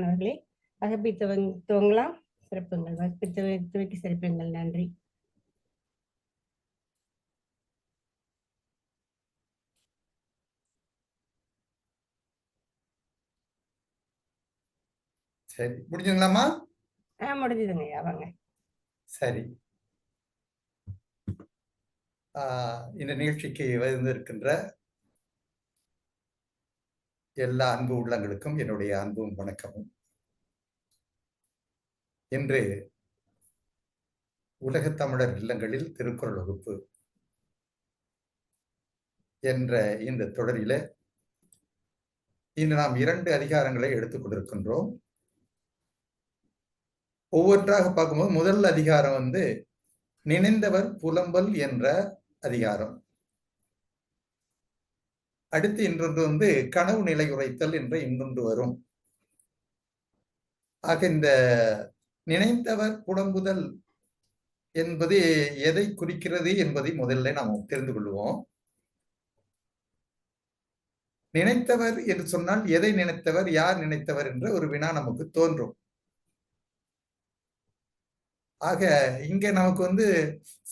அவர்களே வகுப்பை துவங்கலாம். சிறப்புங்கள். வகுப்பை துவக்கி சிறப்புங்கள். நன்றி. சரி, முடிஞ்சுங்களாமா? முடிஞ்சதுங்க. வாங்க. சரி, இந்த நிகழ்ச்சிக்கு வந்திருக்கின்ற எல்லா அன்பு உள்ளங்களுக்கும் என்னுடைய அன்பும் வணக்கமும். இன்று உலகத் தமிழர் இல்லங்களில் திருக்குறள் வகுப்பு என்ற இந்த தொடரில இன்று நாம் 2 அதிகாரங்களை எடுத்துக் கொண்டிருக்கின்றோம். ஒவ்வொன்றாக பார்க்கும்போது முதல் அதிகாரம் நினைந்தவர் புலம்பல் என்ற அதிகாரம். அடுத்து இன்னொன்று கனவு நிலை உரைத்தல் என்ற இன்னொன்று வரும். ஆக இந்த நினைந்தவர் புலம்புதல் என்பது எதை குறிக்கிறது என்பதை முதல்ல நாம் தெரிந்து கொள்வோம். நினைத்தவர் என்று சொன்னால் எதை நினைத்தவர், யார் நினைத்தவர் என்ற ஒரு வினா நமக்கு தோன்றும். ஆக இங்க நமக்கு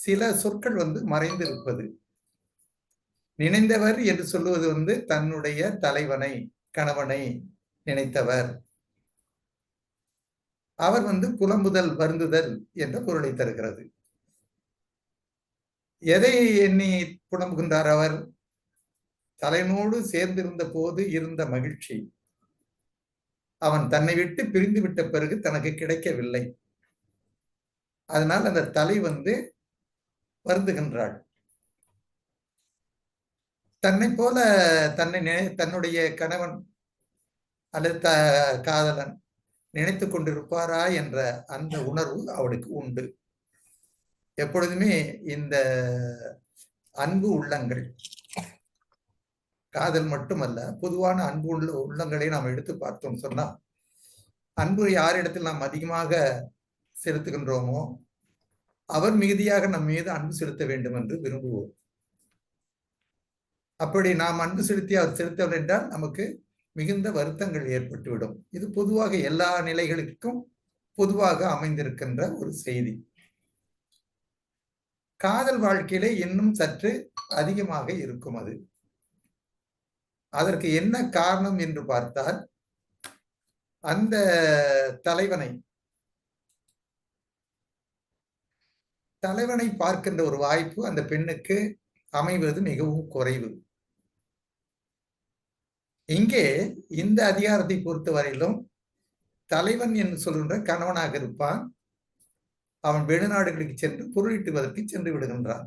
சில சொற்கள் மறைந்திருப்பது. நினைந்தவர் என்று சொல்லுவது தன்னுடைய தலைவனை, கணவனை நினைத்தவர். அவர் புலம்புதல், வருந்துதல் என்ற பொருளை தருகிறது. எதை எண்ணி புலம்புகின்றார் அவர்? தலைவனோடு சேர்ந்திருந்த போது இருந்த மகிழ்ச்சி அவன் தன்னை விட்டு பிரிந்து விட்ட பிறகு தனக்கு கிடைக்கவில்லை. அதனால் அந்த தலை வருந்துகின்றாள். தன்னை போல தன்னுடைய கணவன் அல்லது காதலன் நினைத்து கொண்டிருப்பாரா என்ற அந்த உணர்வு அவளுக்கு உண்டு. எப்பொழுதுமே இந்த அன்பு உள்ளங்கள், காதல் மட்டுமல்ல, பொதுவான அன்பு உள்ளங்களை நாம் எடுத்து பார்த்தோம் சொன்னா, அன்பு யாரிடத்தில் நாம் அதிகமாக செலுத்துகின்றோமோ அவர் மிகுதியாக நம் மீது அன்பு செலுத்த வேண்டும் என்று விரும்புவோம். அப்படி நாம் அன்பு செலுத்தி அவர் செலுத்தவில்லை என்றால் நமக்கு மிகுந்த வருத்தங்கள் ஏற்பட்டுவிடும். இது பொதுவாக எல்லா நிலைகளுக்கும் பொதுவாக அமைந்திருக்கின்ற ஒரு செய்தி. காதல் வாழ்க்கையிலே இன்னும் சற்று அதிகமாக இருக்கும். அது அதற்கு என்ன காரணம் என்று பார்த்தால், அந்த தலைவனை பார்க்கின்ற ஒரு வாய்ப்பு அந்த பெண்ணுக்கு அமைவது மிகவும் குறைவு. இங்கே இந்த அதிகாரத்தை பொறுத்தவரையிலும் தலைவன் என்று சொல்கின்ற கணவனாக இருப்பான். அவன் வெளிநாடுகளுக்கு சென்று பொருளீட்டுவதற்கு சென்று விடுகின்றான்.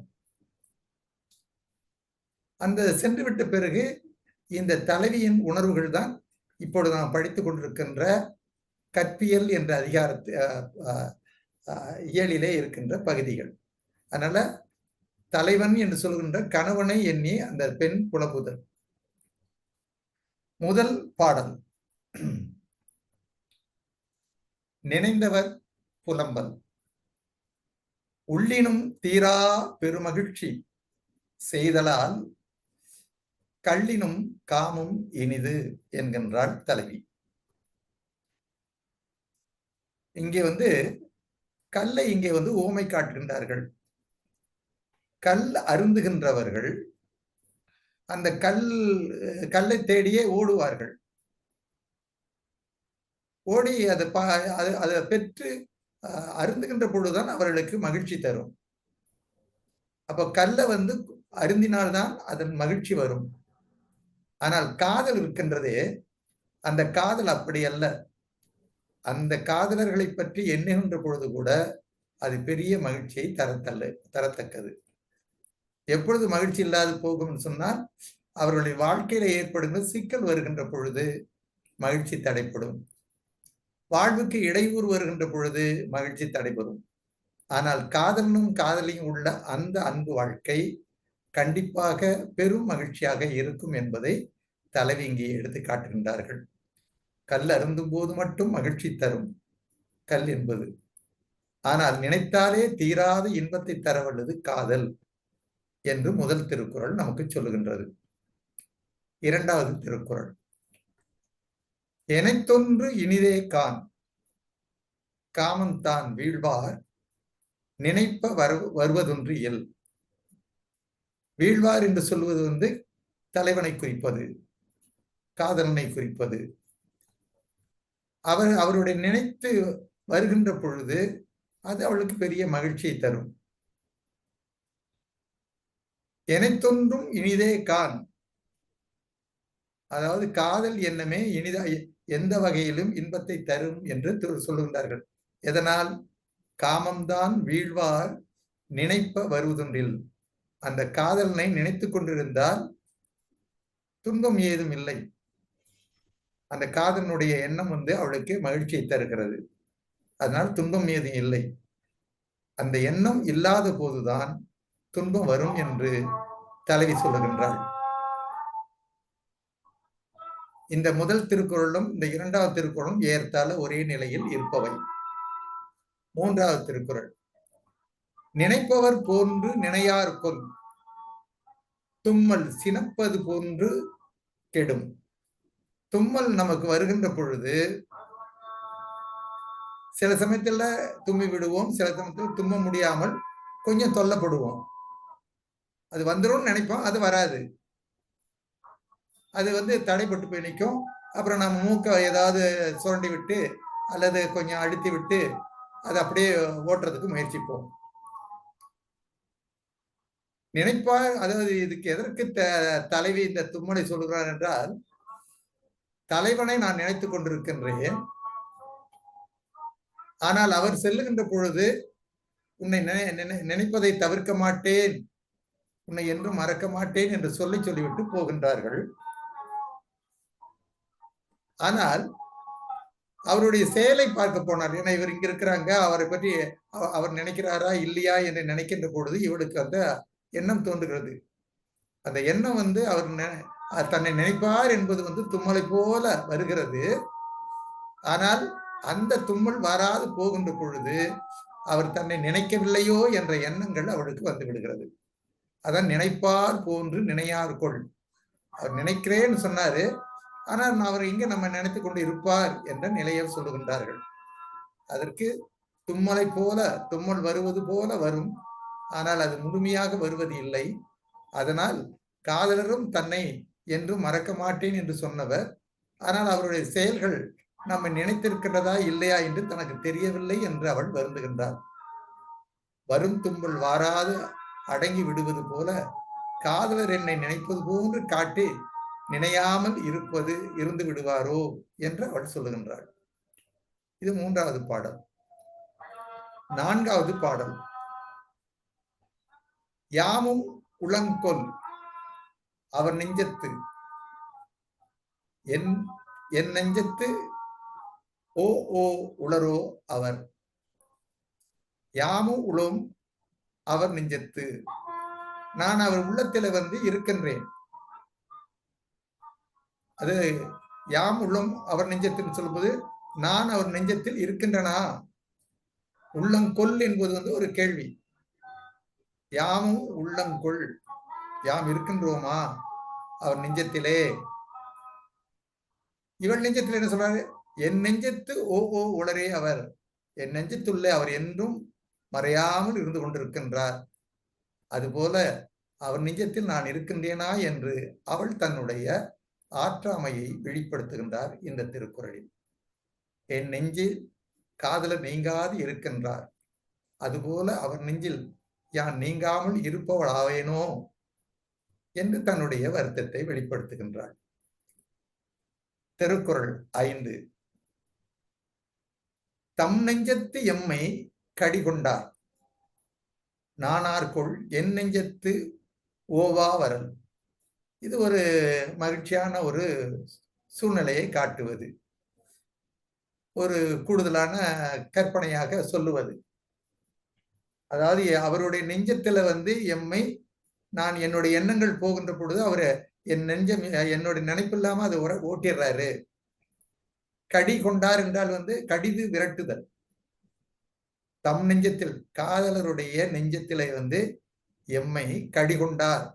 அந்த சென்று விட்ட பிறகு இந்த தலைவியின் உணர்வுகள் தான் இப்பொழுது நாம் படித்துக் கொண்டிருக்கின்ற கற்பியல் என்ற இயலிலே இருக்கின்ற பகுதிகள். அதனால தலைவன் என்று சொல்கின்ற கணவனை எண்ணி அந்த பெண் புலம்புதல். முதல் பாடல் நினைந்தவர் புலம்பல். உள்ளினும் தீரா பெருமகிழ்ச்சி செய்தலால் கள்ளினும் காமும் இனிது என்கின்றாள் தலைவி. இங்கே கல்லை இங்கே ஓமை காட்டுகின்றார்கள். கல் அருந்துகின்றவர்கள் அந்த கல்லை தேடியே ஓடுவார்கள். ஓடி அதை பெற்று அருந்துகின்ற பொழுதுதான் அவர்களுக்கு மகிழ்ச்சி தரும். அப்ப கல்லை அருந்தினால்தான் அதன் மகிழ்ச்சி வரும். ஆனால் காதல் இருக்கின்றதே, அந்த காதல் அப்படி அல்ல. அந்த காதலர்களை பற்றி எண்ணுகின்ற பொழுது கூட அது பெரிய மகிழ்ச்சியை தரத்தக்கது. எப்பொழுது மகிழ்ச்சி இல்லாது போகும் சொன்னால், அவர்களுடைய வாழ்க்கையில ஏற்படுகின்ற சிக்கல் வருகின்ற பொழுது மகிழ்ச்சி தடைப்படும். வாழ்வுக்கு இடையூறு வருகின்ற பொழுது மகிழ்ச்சி தடைபெறும். ஆனால் காதலனும் காதலியும் உள்ள அந்த அன்பு வாழ்க்கை கண்டிப்பாக பெரும் மகிழ்ச்சியாக இருக்கும் என்பதை தலைவி இங்கே எடுத்து காட்டுகின்றார்கள். கல் அருந்தும் போது மட்டும் மகிழ்ச்சி தரும் கல் என்பது. ஆனால் நினைத்தாலே தீராத இன்பத்தை தரவல்லது காதல் என்று முதல் திருக்குறள் நமக்கு சொல்லுகின்றது. இரண்டாவது திருக்குறள் எனைத்தொன்று இனிதே கான் காமந்தான் வீழ்வார் நினைப்ப வருவதொன்று இயல். வீழ்வார் என்று சொல்வது தலைவனை குறிப்பது, காதலனை குறிப்பது. அவருடைய நினைத்து வருகின்ற பொழுது அது அவளுக்கு பெரிய மகிழ்ச்சியை தரும். எனைத்தொன்றும் இனிதே கான், அதாவது காதல் எண்ணமே இனிதா எந்த வகையிலும் இன்பத்தை தரும் என்று சொல்லுகின்றார்கள். எதனால்? காமம்தான் வீழ்வார் நினைப்ப வருவதொன்றில். அந்த காதலனை நினைத்துக் கொண்டிருந்தால் துன்பம் ஏதும் இல்லை. அந்த காதலனுடைய எண்ணம் அவளுக்கு மகிழ்ச்சியை தருகிறது. அதனால் துன்பம் ஏதும் இல்லை. அந்த எண்ணம் இல்லாத போதுதான் துன்பம் வரும் என்று தலைவி சொல்லுகின்றாள். இந்த முதல் திருக்குறளும் இந்த இரண்டாவது திருக்குறளும் ஏறத்தாழ ஒரே நிலையில் இருப்பவை. மூன்றாவது திருக்குறள், நினைப்பவர் போன்று நினையார் கொல் தும்மல் சினப்பது போன்று கெடும். தும்மல் நமக்கு வருகின்ற பொழுது சில சமயத்துல தும்மி விடுவோம், சில சமயத்தில் தும்ப முடியாமல் கொஞ்சம் தொல்லப்படுவோம். அது வந்துடும் நினைப்போம், அது வராது. அது தடைப்பட்டு போய் நிற்கும். அப்புறம் நம்ம மூக்கை ஏதாவது சுரண்டி விட்டு அல்லது கொஞ்சம் அழுத்தி விட்டு அதை அப்படியே ஓட்டுறதுக்கு முயற்சிப்போம். நினைப்பார், அதாவது இதுக்கு எதற்கு தலைவி இந்த தும்மலை சொல்கிறார் என்றால், தலைவனை நான் நினைத்துக் கொண்டிருக்கின்றேன், ஆனால் அவர் செல்லுகின்ற பொழுது உன்னை நினைப்பதை தவிர்க்க மாட்டேன், உன்னை என்றும் மறக்க மாட்டேன் என்று சொல்லிவிட்டு போகின்றார்கள். ஆனால் அவருடைய செயலை பார்க்க போனார். ஏன்னா இவர் இங்க இருக்கிறாங்க, அவரை பற்றி அவர் நினைக்கிறாரா இல்லையா என்று நினைக்கின்ற பொழுது இவளுக்கு அந்த எண்ணம் தோன்றுகிறது. அந்த எண்ணம் அவர் தன்னை நினைப்பார் என்பது தும்மலை போல வருகிறது. ஆனால் அந்த தும்மல் வராது போகின்ற பொழுது அவர் தன்னை நினைக்கவில்லையோ என்ற எண்ணங்கள் அவளுக்கு வந்து விடுகிறது. அதான் நினைப்பார் போன்று நினையார் கொள். அவர் நினைக்கிறேன்னு சொன்னாரு, ஆனால் அவர் இங்க நம்ம நினைத்து கொண்டு இருப்பார் என்ற நிலையை சொல்லுகின்றார்கள். அதற்கு தும்மலை போல, தும்மல் வருவது போல வரும், ஆனால் அது முழுமையாக வருவது இல்லை. அதனால் காதலரும் தன்னை என்றும் மறக்க மாட்டேன் என்று சொன்னவர், ஆனால் அவருடைய செயல்கள் நம்ம நினைத்திருக்கிறதா இல்லையா என்று தனக்கு தெரியவில்லை என்று அவள் வருந்துகின்றார். வரும் தும்பல் வாராது அடங்கி விடுவது போல காதலர் என்னை நினைப்பது போன்று காட்டி நினையாமல் இருந்து விடுவாரோ என்று அவள் சொல்லுகின்றாள். இது மூன்றாவது பாடல். நான்காவது பாடல், யாமும் உளங்கொல் அவர் நெஞ்சத்து என் நெஞ்சத்து ஓ ஓ உளரோ அவர். யாமும் உளம் அவர் நெஞ்சத்து, நான் அவர் உள்ளத்தில இருக்கின்றேன். அது யாம் உள்ளம் அவர் நெஞ்சத்தில் சொல்வது, நான் அவர் நெஞ்சத்தில் இருக்கின்றனா. உள்ளங்கொல் என்பது ஒரு கேள்வி. யாமும் உள்ளங்கொள், யாம் இருக்கின்றோமா அவர் நெஞ்சத்திலே? இவள் நெஞ்சத்தில் என்ன சொல்றாரு? என் நெஞ்சத்து ஓ ஓ உளரே அவர். என் நெஞ்சத்துள்ளே அவர் என்றும் மறையாமல் இருந்து கொண்டிருக்கின்றார். அதுபோல அவர் நெஞ்சத்தில் நான் இருக்கின்றேனா என்று அவள் தன்னுடைய ஆற்றாமையை வெளிப்படுத்துகின்றார் இந்த திருக்குறளில். என் நெஞ்சில் காதலர் நீங்காது இருக்கின்றார், அதுபோல அவர் நெஞ்சில் யான் நீங்காமல் இருப்பவள் ஆவேனோ என்று தன்னுடைய வருத்தத்தை வெளிப்படுத்துகின்றாள். திருக்குறள் 5. தம் நெஞ்சத்து எம்மை கடிகொண்டார் நானார்கொள் என் நெஞ்சத்து ஓவா வரல். இது ஒரு மகிழ்ச்சியான ஒரு சூழ்நிலையை காட்டுவது, ஒரு கூடுதலான கற்பனையாக சொல்லுவது. அதாவது அவருடைய நெஞ்சத்துல எம்மை, நான் என்னுடைய எண்ணங்கள் போகின்ற பொழுது அவரு என் நெஞ்சம் என்னுடைய நினைப்பு இல்லாம அதை ஓட்டிடுறாரு. கடி கொண்டார் என்றால் கடிது விரட்டுதல். தம் நெஞ்சத்தில், காதலருடைய நெஞ்சத்திலே எம்மை கடி கொண்டார்,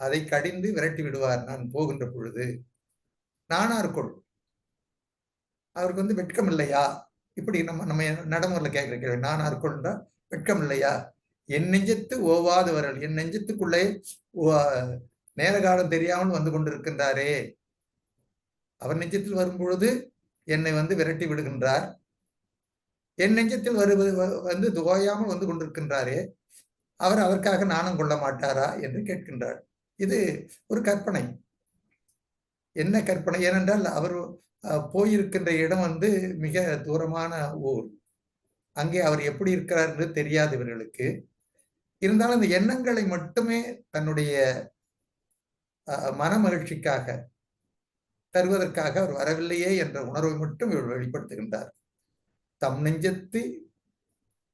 அதை கடிந்து விரட்டி விடுவார் நான் போகின்ற பொழுது. நானார்கொள், அவருக்கு வந்து வெட்கம் இல்லையா? இப்படி நம்ம நம்ம நடைமுறையில் கேட்கிற கேள்வி. நான் ஆர்கொண்டா வெட்கம் இல்லையா? என் நெஞ்சத்து ஓவாதவர்கள், என் நெஞ்சத்துக்குள்ளே நேர காலம் தெரியாமல் வந்து கொண்டிருக்கின்றாரே, அவர் நெஞ்சத்தில் வரும்பொழுது என்னை வந்து விரட்டி விடுகின்றார். என் நெஞ்சத்தில் வருவது வந்து ஓயாமல் வந்து கொண்டிருக்கின்றாரே, அவர் அதற்காக நாணம் கொள்ள மாட்டாரா என்று கேட்கின்றார். இது ஒரு கற்பனை. என்ன கற்பனை? ஏனென்றால் அவர் போயிருக்கின்ற இடம் வந்து மிக தூரமான ஊர். அங்கே அவர் எப்படி இருக்கிறார் என்று தெரியாது இவர்களுக்கு. இருந்தாலும் இந்த எண்ணங்களை மட்டுமே தன்னுடைய மன மகிழ்ச்சிக்காக தருவதற்காக அவர் வரவில்லையே என்ற உணர்வை மட்டும் இவர் வெளிப்படுத்துகின்றார். தம் நெஞ்சத்து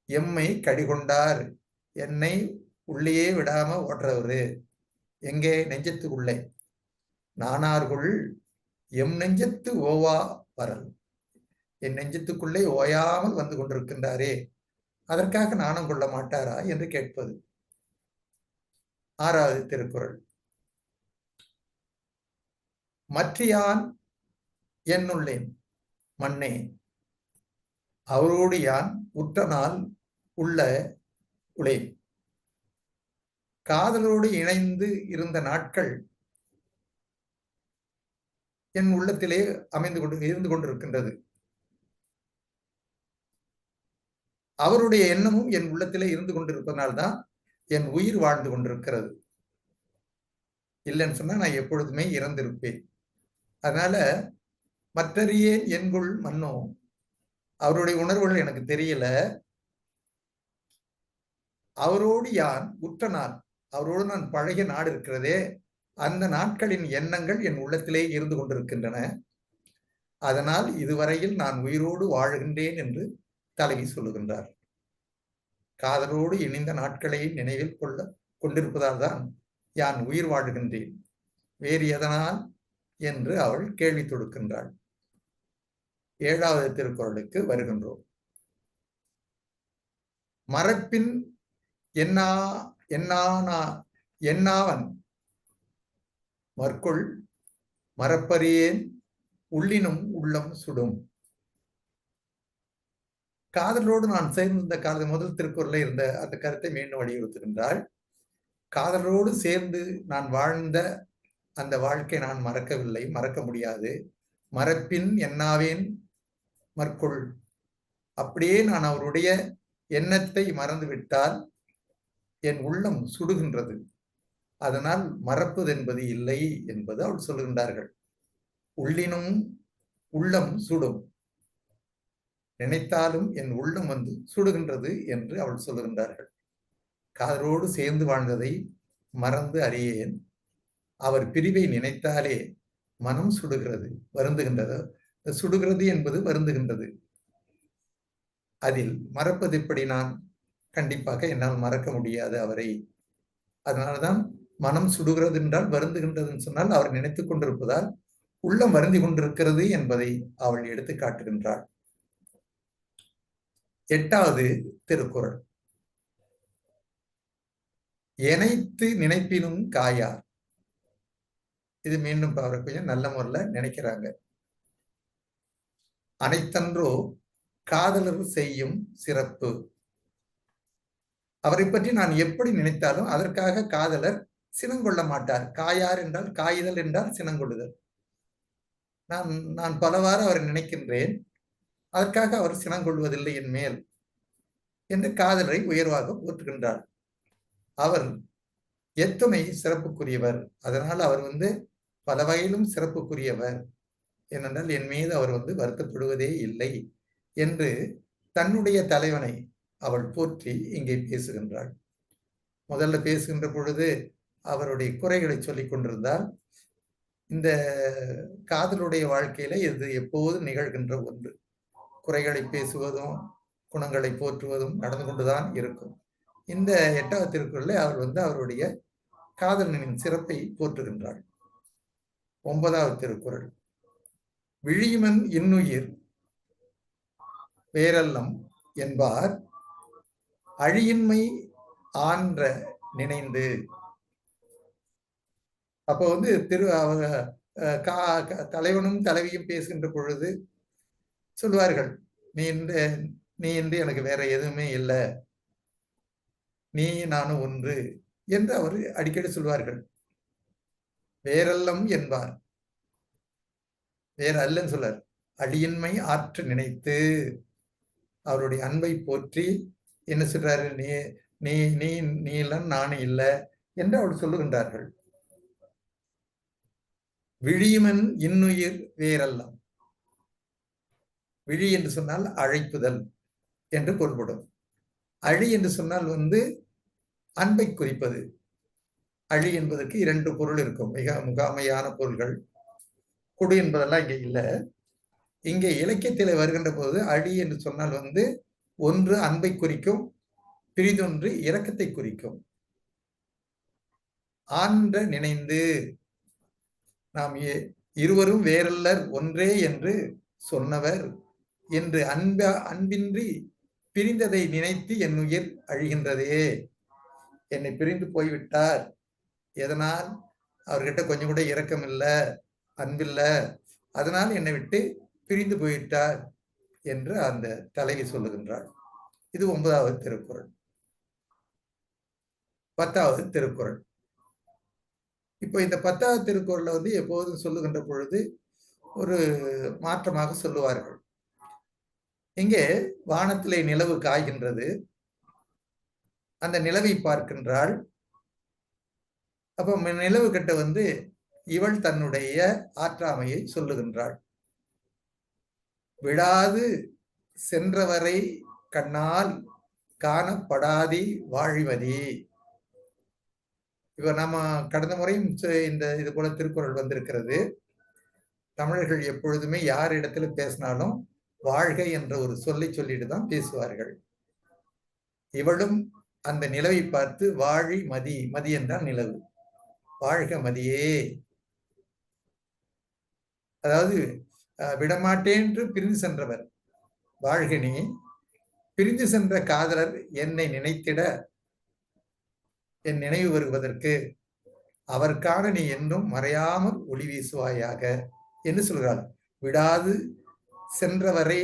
எம்மை கடிகொண்டார், என்னை உள்ளேயே விடாம ஓடுறவரு. எங்கே? நெஞ்சத்துக்குள்ளே. நானார்குள் எம் நெஞ்சத்து ஓவா வரல், என் நெஞ்சத்துக்குள்ளே ஓயாமல் வந்து கொண்டிருக்கின்றாரே, அதற்காக நாணம் கொள்ள மாட்டாரா என்று கேட்பது. 6வது திருக்குறள். மற்றியான் என்னுள்ளேன் மண்ணே, அவரோடு யான் உற்றனால் உள்ள உளேன். காதலோடு இணைந்து இருந்த நாட்கள் என் உள்ளத்திலே இருந்து கொண்டிருக்கின்றது. அவருடைய எண்ணமும் என் உள்ளத்திலே இருந்து கொண்டிருப்பதனால்தான் என் உயிர் வாழ்ந்து கொண்டிருக்கிறது. இல்லைன்னு சொன்னா நான் எப்பொழுதுமே இறந்திருப்பேன். அதனால மற்றறியேன் என்குள் மன்னோ, அவருடைய உணர்வுகள் எனக்கு தெரியல. அவரோடு யான் உற்ற நாள், அவரோடு நான் பழகிய நாடு இருக்கிறதே, அந்த நாட்களின் எண்ணங்கள் என் உள்ளத்திலே இருந்து கொண்டிருக்கின்றன. அதனால் இதுவரையில் நான் உயிரோடு வாழுகின்றேன் என்று தலைவி சொல்லுகின்றார். காதலோடு இணைந்த நாட்களை நினைவில் கொண்டிருப்பதால் தான் யான் உயிர் வாழுகின்றேன், வேறு எதனால் என்று அவள் கேள்வி தொடுக்கின்றாள். 7வது திருக்குறளுக்கு வருகின்றோம். மரப்பின் என்னாவன் மற்கொள் மரப்பறியேன் உள்ளினும் உள்ளம் சுடும். காதலோடு நான் சேர்ந்த காதல் முதல் திருக்குறளை இருந்த அந்த கருத்தை மீண்டும் வலியுறுத்துகின்றாள். காதலோடு சேர்ந்து நான் வாழ்ந்த அந்த வாழ்க்கை நான் மறக்கவில்லை, மறக்க முடியாது. மரப்பின் என்னாவேன் மற்கொள், அப்படியே நான் அவருடைய எண்ணத்தை மறந்து விட்டால் என் உள்ளம் சுடுகின்றது. அதனால் மறப்பது என்பது இல்லை என்பது அவள் சொல்லுகின்றார்கள். உள்ளினும் உள்ளம் சுடும், நினைத்தாலும் என் உள்ளம் வந்து சுடுகின்றது என்று அவள் சொல்லுகின்றார்கள். காதலோடு சேர்ந்து வாழ்ந்ததை மறந்து அறியேன், அவர் பிரிவை நினைத்தாலே மனம் சுடுகிறது, வருந்துகின்றது. சுடுகிறது என்பது வருந்துகின்றது. அதில் மறப்பது எப்படி? நான் கண்டிப்பாக என்னால் மறக்க முடியாது அவரை. அதனால்தான் மனம் சுடுகிறது என்றால் வருந்துகின்றதுன்னு சொன்னால் அவர் நினைத்துக் கொண்டிருப்பதால் உள்ளம் வருந்தி கொண்டிருக்கிறது என்பதை அவள் எடுத்து காட்டுகின்றாள். 8வது திருக்குறள். எனைத்து நினைப்பினும் காயார். இது மீண்டும் அவரை கொஞ்சம் நல்ல முறையில் நினைக்கிறாங்க. அனைத்தன்றோ காதலர் செய்யும் சிறப்பு. அவரை பற்றி நான் எப்படி நினைத்தாலும் அதற்காக காதலர் சினங்கொள்ள மாட்டார். காயார் என்றால் காய்தல் என்றால் சினங்கொள்ளுதல். நான் பலவாறு அவரை நினைக்கின்றேன், அதற்காக அவர் சினங்கொள்வதில்லை என் மேல் என்று காதலரை உயர்வாக போற்றுகின்றார். அவர் எத்துணை சிறப்புக்குரியவர், அதனால் அவர் வந்து பல வகையிலும் சிறப்புக்குரியவர். ஏனென்றால் என் மீது அவர் வந்து வருத்தப்படுவதே இல்லை என்று தன்னுடைய தலைவனை அவள் போற்றி இங்கே பேசுகின்றாள். முதல்ல பேசுகின்ற பொழுது அவருடைய குறைகளை சொல்லிக் கொண்டிருந்தால், இந்த காதலுடைய வாழ்க்கையில இது எப்போதும் நிகழ்கின்ற ஒன்று. குறைகளை பேசுவதும் குணங்களை போற்றுவதும் நடந்து கொண்டுதான் இருக்கும். இந்த 8வது திருக்குறளில் அவர் வந்து அவருடைய காதலனின் சிறப்பை போற்றுகின்றாள். 9வது திருக்குறள். விழிமன் இன்னுயிர் வேறல்லம் என்பார் அழியின்மை ஆன்ற நினைந்து. அப்போ வந்து தலைவனும் தலைவியும் பேசுகின்ற பொழுது சொல்லுவார்கள், நீ இன்று நீ இன்று எனக்கு வேற எதுவுமே இல்லை, நீ நானும் ஒன்று என்று அவர் அடிக்கடி சொல்வார்கள். வேறல்லம் என்பார், வேற அல்லன்னு சொல்லார். அடியின்மை ஆற்ற நினைத்து அவருடைய அன்பை போற்றி என்ன சொல்றாரு, நீ நீ நீ நீ இல்லை நானும் இல்லை என்று அவர் சொல்லுகின்றார்கள். விழியுமன் இன்னுயிர் வேறல்லம். விழி என்று சொன்னால் அழைப்புதல் என்று பொருள்படும். அழி என்று சொன்னால் அன்பை குறிப்பது. அழி என்பதற்கு 2 பொருள் இருக்கும், மிக முகாமையான பொருள்கள். கொடு என்பதெல்லாம் இங்கே இல்லை. இங்கே இலக்கியத்தில் வருகின்ற போது அழி என்று சொன்னால் ஒன்று அன்பை குறிக்கும், பிரிதொன்று இரக்கத்தை குறிக்கும். ஆன்ற நினைந்து, நாம் இருவரும் வேறல்லர் ஒன்றே என்று சொன்னவர் என்று அன்பின்றி பிரிந்ததை நினைத்து என் உயிர் அழிகின்றதே. என்னை பிரிந்து போய்விட்டார், எதனால்? அவர்கிட்ட கொஞ்சம் கூட இரக்கம் இல்லை, அன்பில்லை, அதனால் என்னை விட்டு பிரிந்து போயிட்டார் என்று அந்த தலைவி சொல்லுகின்றாள். இது 9வது திருக்குறள். 10வது திருக்குறள். இப்போ இந்த 10வது திருக்குறள்ல எப்போதும் சொல்லுகின்ற பொழுது ஒரு மாற்றமாக சொல்லுவார்கள். இங்கே வானத்திலே நிலவு காய்கின்றது, அந்த நிலவை பார்க்கின்றாள். அப்ப நிலவு கிட்ட இவள் தன்னுடைய ஆற்றாமையை சொல்லுகின்றாள். விடாது சென்றவரை கண்ணால் காணப்படாதி வாழ்வதி. இப்ப நம்ம கடந்த முறையும் இந்த இது போல திருக்குறள் வந்திருக்கிறது. தமிழர்கள் எப்பொழுதுமே யார் இடத்துல பேசினாலும் வாழ்க என்ற ஒரு சொல்லை சொல்லிட்டு தான் பேசுவார்கள். இவளும் அந்த நிலவை பார்த்து வாழி மதி, மதி என்றால் நிலவு, வாழ்க மதியே, அதாவது விடமாட்டேன் என்று பிரிந்து சென்றவர் வாழ்கனி, பிரிந்து சென்ற காதலர் என்னை நினைத்திட என் நினைவு வருவதற்கு அவருக்கான நீ என்றும் மறையாமல் ஒளி வீசுவாயாக என்று சொல்கிறார். விடாது சென்றவரை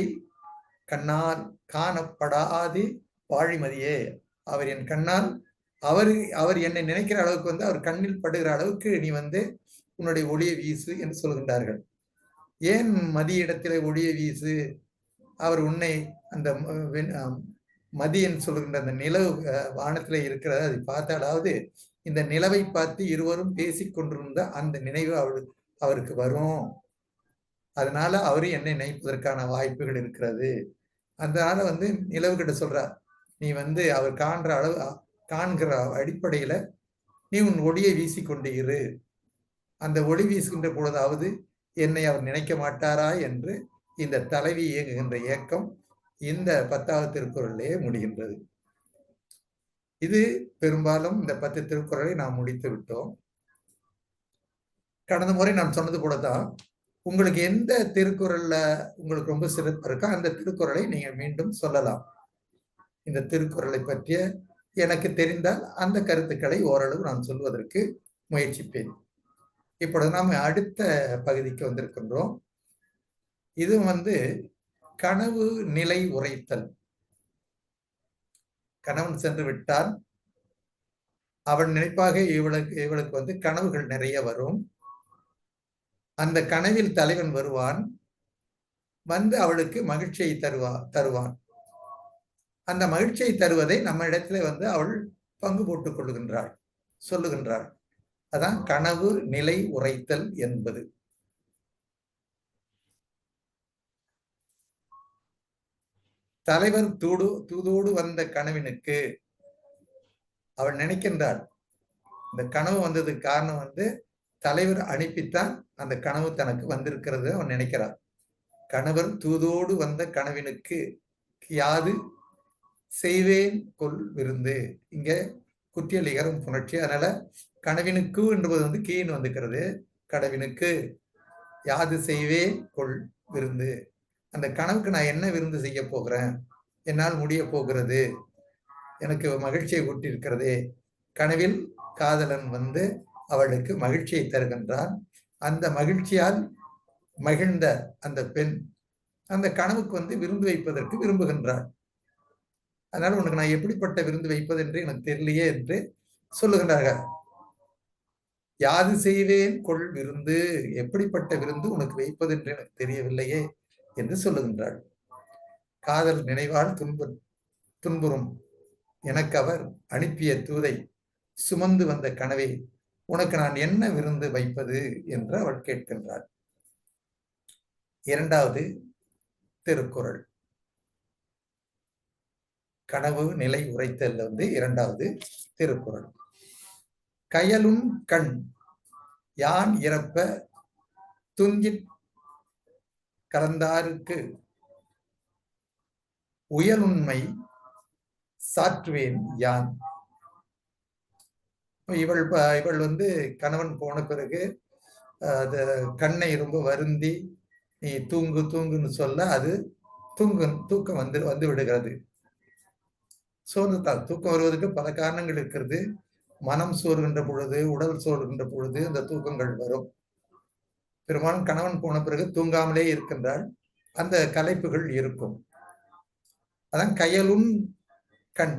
கண்ணால் காணப்படாது வாழிமதியே. அவர் என் கண்ணால் அவர் என்னை நினைக்கிற அளவுக்கு அவர் கண்ணில் படுகிற அளவுக்கு நீ உன்னுடைய ஒளியை வீசு என்று சொல்கின்றார்கள். ஏன் மதியிடத்திலே ஒளியை வீசு? அவர் உன்னை அந்த மதி என்று சொல்கின்ற அந்த நிலவு வானத்திலே இருக்கிறது, அதை பார்த்தாலாவது இந்த நிலவை பார்த்து இருவரும் பேசிக் கொண்டிருந்த அந்த நினைவு அவருக்கு வரும். அதனால அவரு என்னை நினைப்பதற்கான வாய்ப்புகள் இருக்கிறது. அதனால நிலவு கிட்ட சொல்றார், நீ அவர் காண்கிற அடிப்படையில நீ உன் ஒளியை வீசிக்கொண்டு இரு. அந்த ஒளி வீசுகின்ற பொழுதாவது என்னை அவர் நினைக்க மாட்டாரா என்று இந்த தலைவி இயங்குகின்ற இயக்கம் இந்த 10வது திருக்குறளிலே முடிகின்றது. இது பெரும்பாலும் இந்த 10 திருக்குறளை நாம் முடித்து விட்டோம். கடந்த முறை நான் சொன்னது போலதான், உங்களுக்கு எந்த திருக்குறள்ல உங்களுக்கு ரொம்ப சிறப்பு இருக்கோ அந்த திருக்குறளை நீங்க மீண்டும் சொல்லலாம். இந்த திருக்குறளை பற்றிய எனக்கு தெரிந்தால் அந்த கருத்துக்களை ஓரளவு நான் சொல்வதற்கு முயற்சிப்பேன். இப்பொழுது நாம் அடுத்த பகுதிக்கு வந்திருக்கின்றோம். இது கனவு நிலை உரைத்தல். கணவன் சென்று விட்டால் அவள் நினைப்பாக இவளுக்கு கனவுகள் நிறைய வரும். அந்த கனவில் தலைவன் வருவான், அவளுக்கு மகிழ்ச்சியை தருவான். அந்த மகிழ்ச்சியை தருவதை நம்ம இடத்துல அவள் பங்கு போட்டுக் கொள்ளுகின்றாள், சொல்லுகின்றாள். அதான் கனவு நிலை உரைத்தல் என்பது. தலைவர் தூதோடு வந்த கனவினுக்கு அவள் நினைக்கின்றாள், இந்த கனவு வந்ததுக்கு காரணம் தலைவர் அனுப்பித்தான் அந்த கனவு தனக்கு வந்திருக்கிறது அவன் நினைக்கிறான். கணவர் தூதோடு வந்த கனவினுக்கு யாது செய்வேன் கொல் விருந்து. இங்க குற்றியலிகரம் புணர்ச்சி. அதனால கனவினுக்கு என்பது கீன்னு வந்துக்கிறது. கனவினுக்கு யாது செய்வேன் கொல் விருந்து. அந்த கனவுக்கு நான் என்ன விருந்து செய்ய போகிறேன், என்னால் முடிய போகிறது, எனக்கு மகிழ்ச்சியை ஊட்டியிருக்கிறதே. கனவில் காதலன் அவளுக்கு மகிழ்ச்சியை தருகின்றான். அந்த மகிழ்ச்சியால் மகிழ்ந்த அந்த பெண் அந்த கனவுக்கு வந்து விருந்து வைப்பதற்கு விரும்புகின்றாள். அதனால உனக்கு நான் எப்படிப்பட்ட விருந்து வைப்பது என்று எனக்கு தெரியலையே என்று சொல்லுகின்றார்கள். யாது செய்வேன் கொள் விருந்து, எப்படிப்பட்ட விருந்து உனக்கு வைப்பது என்று எனக்கு தெரியவில்லையே என்று சொல்லுகின்றாள். காதல் நினைவால் துன்புறும் எனக்கு அவர் அனுப்பிய தூதை சுமந்து வந்த கனவை உனக்கு நான் என்ன விருந்து வைப்பது என்று அவள் கேட்கின்றாள். இரண்டாவது திருக்குறள், கனவு நிலை உரைத்தல் வந்து இரண்டாவது திருக்குறள். கயலுன் கண் யான் இறப்ப துஞ்சிற் கலந்தாருக்கு உயலுண்மை சாற்றுவேன் யான். இவள் வந்து கணவன் போன பிறகு கண்ணை ரொம்ப வருந்தி நீ தூங்கு தூங்குன்னு சொல்ல அது தூக்கம் வந்து விடுகிறது. சோர்ந்துட்டால் தூக்கம் வருவதற்கு பல காரணங்கள் இருக்கிறது. மனம் சோர்கின்ற பொழுது, உடல் சோர்கின்ற பொழுது இந்த தூக்கங்கள் வரும். பெரும்பாலும் கணவன் போன பிறகு தூங்காமலே இருக்கின்றால் அந்த கலைப்புகள் இருக்கும். அதான் கயலுன் கண்.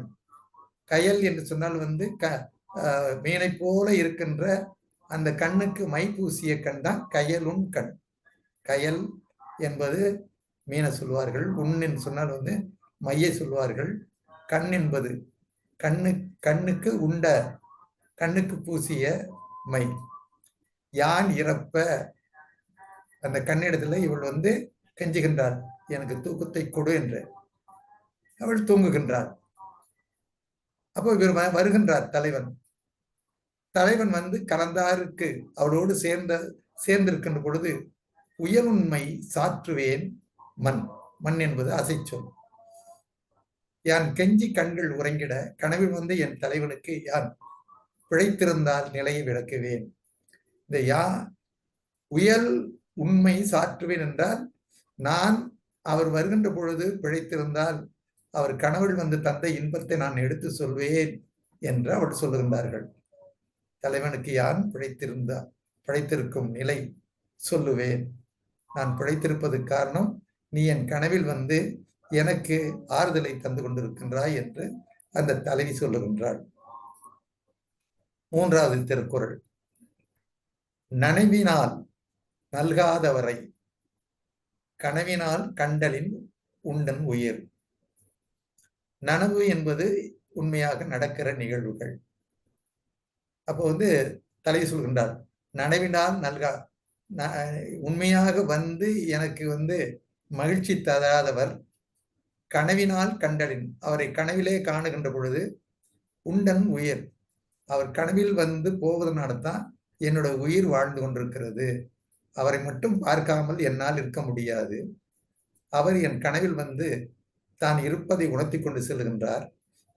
கயல் என்று சொன்னால் வந்து மீனை போல இருக்கின்ற அந்த கண்ணுக்கு மை பூசிய கண் தான் கயலுன் கண். கயல் என்பது மீனை சொல்வார்கள். உன் என்று சொன்னால் வந்து மையை சொல்வார்கள். கண் என்பது கண்ணுக்கு உண்ட, கண்ணுக்கு பூசிய மை. யான் இறப்ப, அந்த கண்ணிடத்துல இவள் வந்து கெஞ்சுகின்றாள், எனக்கு தூக்கத்தை கொடு என்று. அவள் தூங்குகின்றாள். அப்போ இவர் வருகின்றார் தலைவன். தலைவன் வந்து கலந்தாருக்கு அவளோடு சேர்ந்திருக்கின்ற பொழுது உயலுண்மை சாற்றுவேன் மண். மண் என்பது அசைச்சொல். யான் கெஞ்சி கண்கள் உறங்கிட கனவில் வந்து என் தலைவனுக்கு யான் பிழைத்திருந்தால் நிலையை விளக்குவேன். இந்த உயல் உண்மை சாற்றுவேன் என்றால் நான் அவர் வருகின்ற பொழுது பிழைத்திருந்தால் அவர் கனவில் வந்து தந்த இன்பத்தை நான் எடுத்து சொல்வேன் என்று அவள் சொல்லுகின்றார்கள். தலைவனுக்கு யான் பிழைத்திருக்கும் நிலை சொல்லுவேன். நான் பிழைத்திருப்பதற்கு காரணம் நீ என் கனவில் வந்து எனக்கு ஆறுதலை தந்து கொண்டிருக்கின்றாய் என்று அந்த தலைவி சொல்லுகின்றாள். மூன்றாவது திருக்குறள், நனவினால் நல்காதவரை கனவினால் கண்டலின் உண்டன் உயிர். நனவு என்பது உண்மையாக நடக்கிற நிகழ்வுகள். அப்போ வந்து தலைவி சொல்கின்றார், நனவினால் நல்கா, உண்மையாக வந்து எனக்கு வந்து மகிழ்ச்சி தராதவர் கனவினால் கண்டலின், அவரை கனவிலே காணுகின்ற பொழுது உண்டன் உயிர், அவர் கனவில் வந்து போவதனால தான் என்னோட உயிர் வாழ்ந்து கொண்டிருக்கிறது. அவரை மட்டும் பார்க்காமல் என்னால் இருக்க முடியாது. அவர் என் கனவில் வந்து தான் இருப்பதை உணர்த்தி கொண்டு செல்கின்றார்.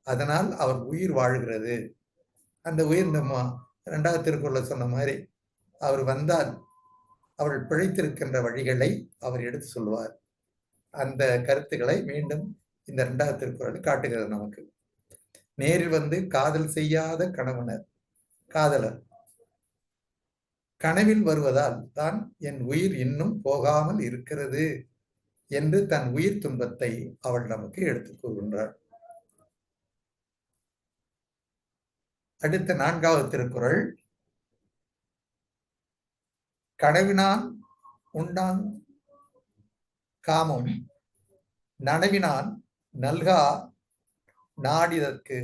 அதனால் அவர் உயிர் வாழ்கிறது. அந்த உயிர் இந்த இரண்டாவது திருக்குறளை சொன்ன மாதிரி அவர் வந்தால் அவள் பிழைத்திருக்கின்ற வழிகளை அவர் எடுத்து சொல்வார். அந்த கருத்துக்களை மீண்டும் இந்த இரண்டாவது திருக்குறள் காட்டுகிறது நமக்கு. நேரில் வந்து காதல் செய்யாத காதலர் கனவில் வருவதால் தான் என் உயிர் இன்னும் போகாமல் இருக்கிறது என்று தன் உயிர் துன்பத்தை அவள் நமக்கு எடுத்துக் கூறுகின்றாள். அடுத்த நான்காவது திருக்குறள், கனவினால் உண்டான் காமம் நனவினால் நல்கா நாடிதற்கு.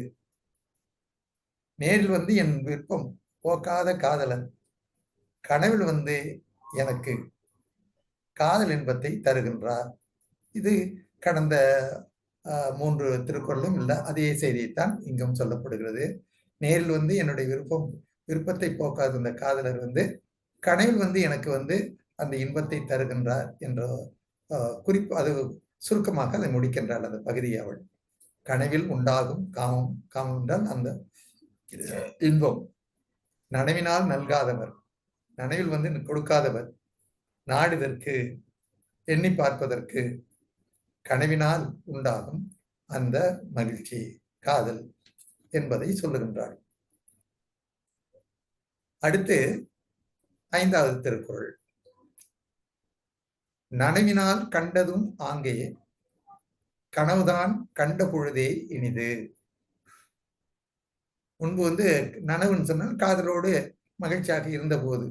நேரில் வந்து என் விருப்பம் போக்காத காதலன் கனவில் வந்து எனக்கு காதல் இன்பத்தை தருகின்றார். இது கடந்த 3 திருக்குறளும் இல்லை, அதே செய்தியைத்தான் இங்கும் சொல்லப்படுகிறது. நேரில் வந்து என்னுடைய விருப்பத்தை போக்காத இந்த காதலர் வந்து கனவில் வந்து எனக்கு வந்து அந்த இன்பத்தை தருகின்றார் என்ற குறிப்பு, அது சுருக்கமாக அதை முடிக்கின்றாள் அந்த பகுதியை அவள். கனவில் உண்டாகும் காமம் என்றால் அந்த இன்பம். நனவினால் நல்காதவர், நனவில் வந்து கொடுக்காதவர், நாடுதற்கு எண்ணி பார்ப்பதற்கு கனவினால் உண்டாகும் அந்த மகிழ்ச்சி, காதல் என்பதை சொல்லுகின்றாள். அடுத்து 5வது திருக்குறள், நனவினால் கண்டதும் ஆங்கே கனவுதான் கண்ட பொழுதே இனிது. முன்பு நனவுன்னு சொன்னால் காதலோடு மகிழ்ச்சியாக இருந்த போது,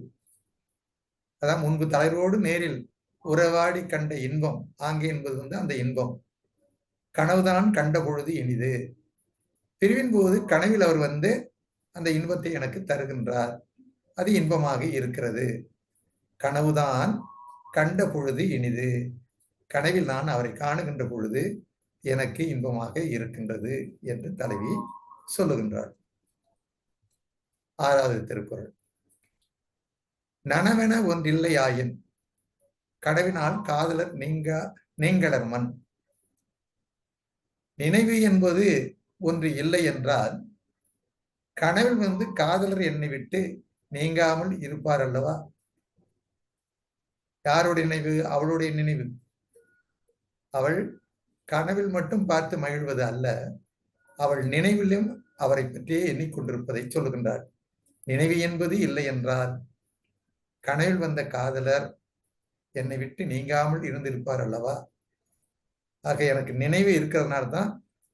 அதான் முன்பு தலைவரோடு நேரில் உறவாடி கண்ட இன்பம் ஆங்கே என்பது அந்த இன்பம். கனவுதான் கண்ட பொழுது இனிது. பிரிவின் போது கனவில் அவர் அந்த இன்பத்தை எனக்கு தருகின்றார். அது இன்பமாக இருக்கிறது. கனவுதான் கண்ட பொழுது இனிது. கனவில் நான் அவரை காணுகின்ற பொழுது எனக்கு இன்பமாக இருக்கின்றது என்று தலைவி சொல்லுகின்றார். 6வது திருக்குறள். நனவென ஒன்றில்லை ஆயின் கனவினால் காதலர் நீங்களர் மண். நினைவு என்பது ஒன்று இல்லை என்றால் கனவில் காதலர் என்னை விட்டு நீங்காமல் இருப்பார் அல்லவா? யாருடைய நினைவு? அவளுடைய நினைவு. அவள் கனவில் மட்டும் பார்த்து மகிழ்வது அல்ல, அவள் நினைவிலும் அவரை பற்றியே எண்ணிக்கொண்டிருப்பதை சொல்லுகின்றார். நினைவு என்பது இல்லை என்றால் கனவில் வந்த காதலர் என்னை விட்டு நீங்காமல் இருந்திருப்பார் அல்லவா? ஆக எனக்கு நினைவு இருக்கிறதுனால தான்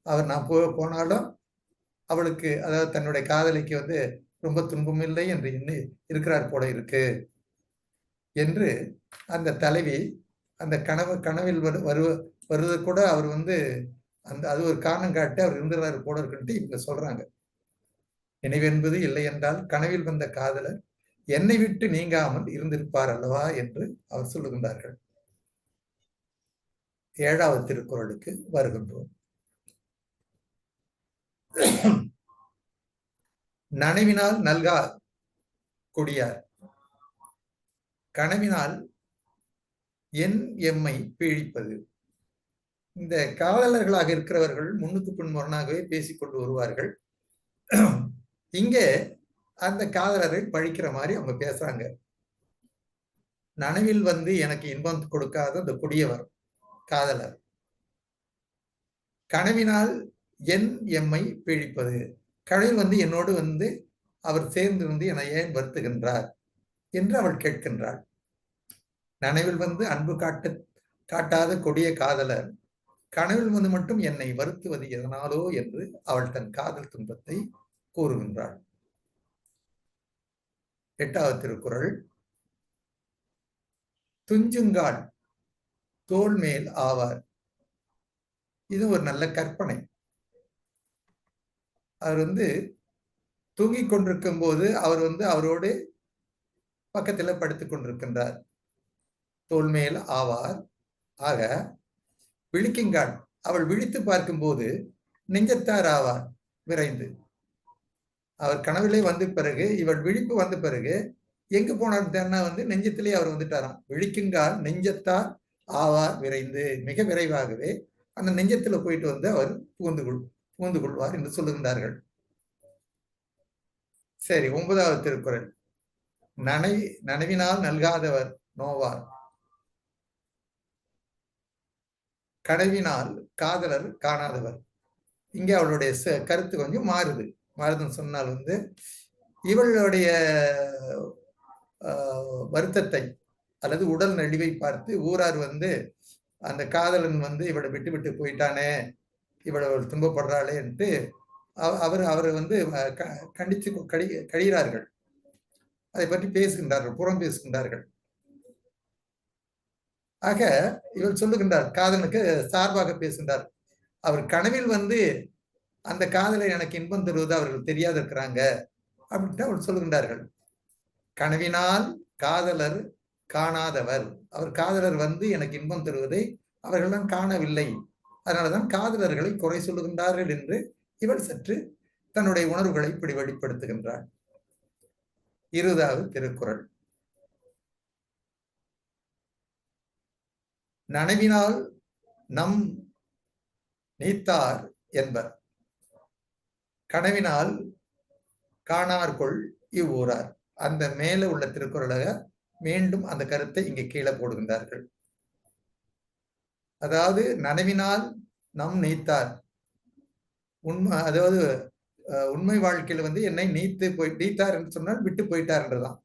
அவர் நான் போனாலும் அவளுக்கு, அதாவது தன்னுடைய காதலிக்கு ரொம்ப துன்பம் இல்லை என்று எண்ணி இருக்கிறார் போல இருக்கு என்று அந்த தலைவி அந்த கனவில் வருவது கூட அவர் அது ஒரு காரணம் காட்டி அவர் இருந்துறாரு போல இருக்குன்ட்டு இவங்க சொல்றாங்க. நினைவு என்பது இல்லை என்றால் கனவில் வந்த காதலர் என்னை விட்டு நீங்காமல் இருந்திருப்பார் அல்லவா என்று அவர் சொல்லுகின்றார்கள். 7வது திருக்குறளுக்கு வருகின்றோம். நனவினால் நல்கா கொடியார் கனவினால் என் எம்மை பீழிப்பது. இந்த காதலர்களாக இருக்கிறவர்கள் முன்னுக்கு பின் முரணாகவே பேசிக்கொண்டு வருவார்கள். இங்கே அந்த காதலரை பழிக்கிற மாதிரி அவங்க பேசுறாங்க. நனவில் எனக்கு இன்பம் கொடுக்காத அந்த கொடியவர் காதலர், கனவினால் என் எம்மை பீழிப்பது. கனவில் என்னோடு அவர் சேர்ந்து என்னை ஏன் வருத்துகின்றார் என்று அவள் கேட்கின்றாள். நனவில் அன்பு காட்டாத கொடிய காதலர் கனவில் மட்டும் என்னை வருத்துவது எதனாலோ என்று அவள் தன் காதல் துன்பத்தை கூறுகின்றாள். 8வது திருக்குறள். துஞ்சுங்கால் தோள் மேல் ஆவார். இது ஒரு நல்ல கற்பனை. அவர் தூங்கிக் கொண்டிருக்கும் போது அவர் அவரோடு பக்கத்துல படுத்துக் கொண்டிருக்கின்றார். தோள் மேல் ஆவார். ஆக விழிக்குங்கால், அவள் விழித்து பார்க்கும் போது நெஞ்சத்தார் ஆவார் விரைந்து. அவர் கனவிலே வந்த பிறகு, இவள் விழிப்பு வந்த பிறகு எங்கு போனார் நெஞ்சத்திலே அவர் வந்துட்டாராம். விழிக்குங்கால் நெஞ்சத்தார் ஆவார் விரைந்து. மிக விரைவாகவே அந்த நெஞ்சத்துல போயிட்டு அவர் புகுந்து கொள்வார் என்று சொல்லுகின்றார்கள். சரி, 9வது திருக்குறள். நனவினால் நல்காதவர் நோவார். கனவினால் காதலர் காணாதவர். இங்க அவளுடைய கருத்து கொஞ்சம் மாறுதுன்னு சொன்னால் இவளுடைய வருத்தத்தை அல்லது உடல் நலிவை பார்த்து ஊரார் அந்த காதலன் இவளை விட்டு விட்டு போயிட்டானே, இவள் துன்பப்படுறாளே என்று அவரை கண்டித்து கழிகிறார்கள். அதை பற்றி பேசுகின்றார்கள், புறம் பேசுகின்றார்கள். ஆக இவள் சொல்லுகின்றார், காதலனுக்கு சார்பாக பேசுகின்றார். அவர் கனவில் அந்த காதலை எனக்கு இன்பம் தருவது அவர்கள் தெரியாது இருக்கிறாங்க அப்படின்ட்டு அவள் சொல்லுகின்றார்கள். கனவினால் காதலர் காணாதவர். அவர் காதலர் எனக்கு இன்பம் தருவதை அவர்கள்தான் காணவில்லை, அதனாலதான் காதலர்களை குறை சொல்லுகின்றார்கள் என்று இவள் சற்று தன்னுடைய உணர்வுகளை இப்படி வெளிப்படுத்துகின்றாள். 20வது திருக்குறள். நனவினால் நம் நீத்தார் என்பர். கனவினால் காணார்கொள் இவ்வூரார். அந்த மேல உள்ள திருக்குறளாக மீண்டும் அந்த கருத்தை இங்கே கீழே போடுகின்றார்கள். அதாவது நனவினால் நம் நீத்தார், அதாவது உண்மை வாழ்க்கையில என்னை நீத்தார் என்று சொன்னால் விட்டு போயிட்டார் என்றுதான்.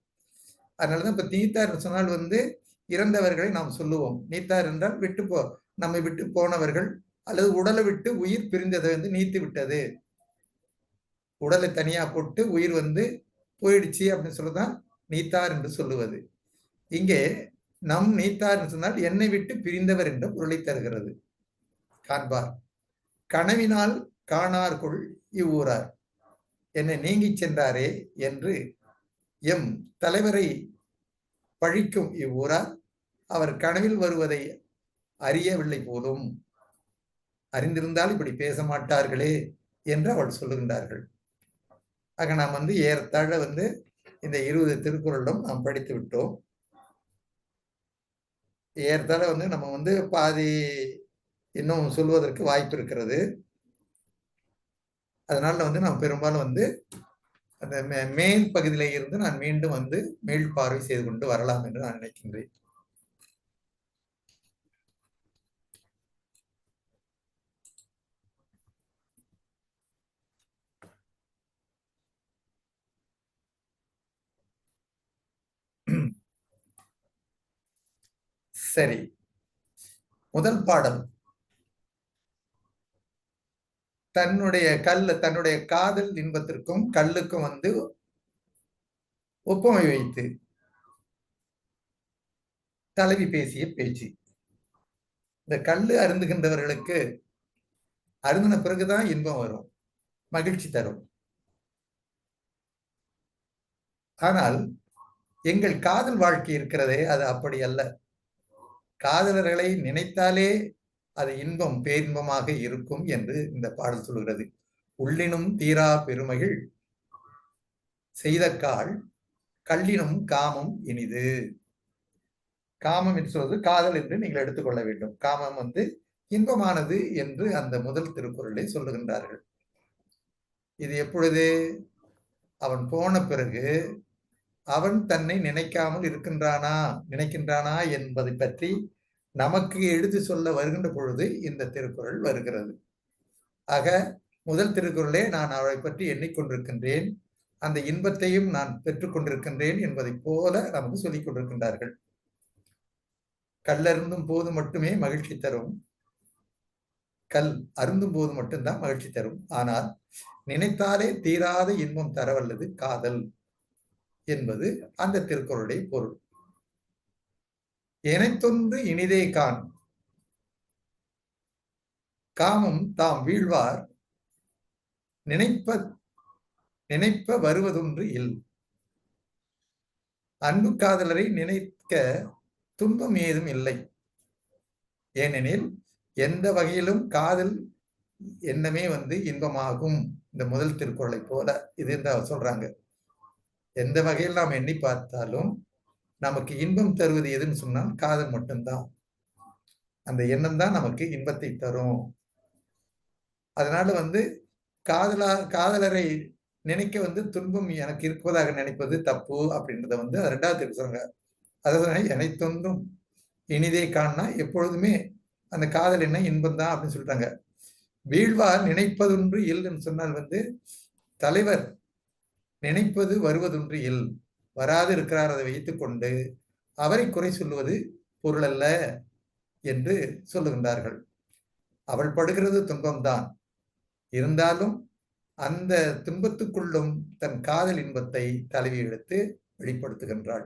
அதனாலதான் இப்ப நீத்தார் சொன்னால் இறந்தவர்களை நாம் சொல்லுவோம். நீத்தார் என்றால் நம்மை விட்டு போனவர்கள், அல்லது உடலை விட்டு உயிர் பிரிந்ததை வந்து நீத்து விட்டது. உடலை தனியா போட்டு உயிர் வந்து போயிடுச்சு அப்படின்னு சொல்லதான் நீத்தார் என்று சொல்லுவது. இங்கே நம் நீத்தார் என்று சொன்னால் என்னை விட்டு பிரிந்தவர் என்ற பொருளை தருகிறது. காண்பார் கனவினால் காணார்கொள் இவ்வூரார், என்னை நீங்கி சென்றாரே என்று எம் தலைவரை பழிக்கும் இவ்வூரார் அவர் கனவில் வருவதை அறியவில்லை போலும், அறிந்திருந்தால் இப்படி பேச மாட்டார்களே என்று அவள் சொல்லுகின்றார்கள். ஆக நாம் வந்து ஏறத்தாழ வந்து இந்த 20 திருக்குறளும் நாம் படித்து விட்டோம். ஏறத்தாழ வந்து நம்ம வந்து பாதி இன்னும் சொல்வதற்கு வாய்ப்பு இருக்கிறது. அதனால வந்து நாம் பெரும்பாலும் வந்து அந்த மேல் பகுதியில இருந்து நான் மீண்டும் வந்து மேல் பார்வை செய்து கொண்டு வரலாம் என்று நான் நினைக்கின்றேன். சரி, முதல் பாடல் தன்னுடைய காதல் இன்பத்திற்கும் கல்லுக்கும் வந்து ஒப்புமை வைத்து தலைவி பேசிய பேச்சு. இந்த கல்லு அருந்துகின்றவர்களுக்கு அருந்தின பிறகுதான் இன்பம் வரும், மகிழ்ச்சி தரும். ஆனால் எங்கள் காதல் வாழ்க்கை இருக்கிறதே அது அப்படி அல்ல. காதலர்களை நினைத்தாலே அது இன்பம் பேரின்பமாக இருக்கும் என்று இந்த பாடல் சொல்கிறது. உள்ளினும் தீரா பெருமகிழ் செய்த கால் கல்லினும் காமம் இனிது. காமம் என்று சொல்வது காதல் என்று நீங்கள் எடுத்துக்கொள்ள வேண்டும். காமம் வந்து இன்பமானது என்று அந்த முதல் திருக்குறளை சொல்லுகின்றார்கள். இது எப்பொழுது? அவன் போன பிறகு அவன் தன்னை நினைக்காமல் நினைக்கின்றானா என்பதை பற்றி நமக்கு எடுத்து சொல்ல வருகின்ற பொழுது இந்த திருக்குறள் வருகிறது. ஆக முதல் திருக்குறளே நான் அவளை பற்றி எண்ணிக்கொண்டிருக்கின்றேன், அந்த இன்பத்தையும் நான் பெற்றுக் கொண்டிருக்கின்றேன் என்பதை போல நமக்கு சொல்லிக் கொண்டிருக்கின்றார்கள். கல்லருந்தும் போது மட்டுமே மகிழ்ச்சி தரும், கல் அருந்தும் போது மட்டும்தான் மகிழ்ச்சி தரும். ஆனால் நினைத்தாலே தீராத இன்பம் தரவல்லது காதல் என்பது அந்த திருக்குறளுடைய பொருள். எனைத்தொன்று இனிதே காண் காமம் தாம் வீழ்வார் நினைப்ப வருவதொன்று இல். அன்பு காதலரை நினைக்க துன்பம் ஏதும் இல்லை. ஏனெனில் எந்த வகையிலும் காதல் எண்ணமே வந்து இன்பமாகும். இந்த முதல் திருக்குறளை போல இது சொல்றாங்க. எந்த வகையில் நாம் எண்ணி பார்த்தாலும் நமக்கு இன்பம் தருவது எதுன்னு சொன்னால் காதல் மட்டும்தான். அந்த எண்ணம் தான் நமக்கு இன்பத்தை தரும். அதனால வந்து காதலரை நினைக்க வந்து துன்பம் எனக்கு இருப்பதாக நினைப்பது தப்பு அப்படின்றத வந்து 2வது சொல்றாங்க. அதாவது எனைத்தொன்றும் இனிதே காணா, எப்பொழுதுமே அந்த காதல் என்ன இன்பம் தான் அப்படின்னு சொல்லிட்டாங்க. வீழ்வார் நினைப்பதொன்று இல்லைன்னு சொன்னால் வந்து தலைவர் நினைப்பது வருவதொன்று இல், வராது இருக்கிறார், அதை வைத்துக் கொண்டு அவரை குறை சொல்லுவது பொருள் அல்ல என்று சொல்லுகின்றார்கள். அவள் படுகிறது துன்பம்தான், இருந்தாலும் அந்த துன்பத்துக்குள்ளும் தன் காதல் இன்பத்தை தலைவி எடுத்து வெளிப்படுத்துகின்றாள்.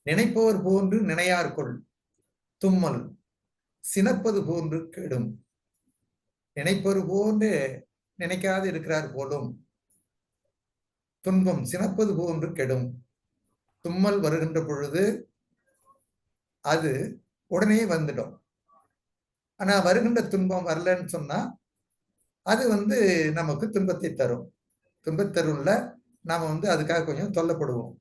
நினைப்பவர் போன்று நினையார்கொள் தும்மல் சினப்பது போன்று கெடும். நினைப்பவர் போன்று நினைக்காது இருக்கிறார் போலும் துன்பம் சினப்பது போன்று கெடும். தும்மல் வருகின்ற பொழுது அது உடனே வந்துடும். ஆனா வருகின்ற துன்பம் வரலன்னு சொன்னா அது வந்து நமக்கு துன்பத்தை தரும். துன்பத்தருள்ல நாம வந்து அதுக்காக கொஞ்சம் தொல்லப்படுவோம்.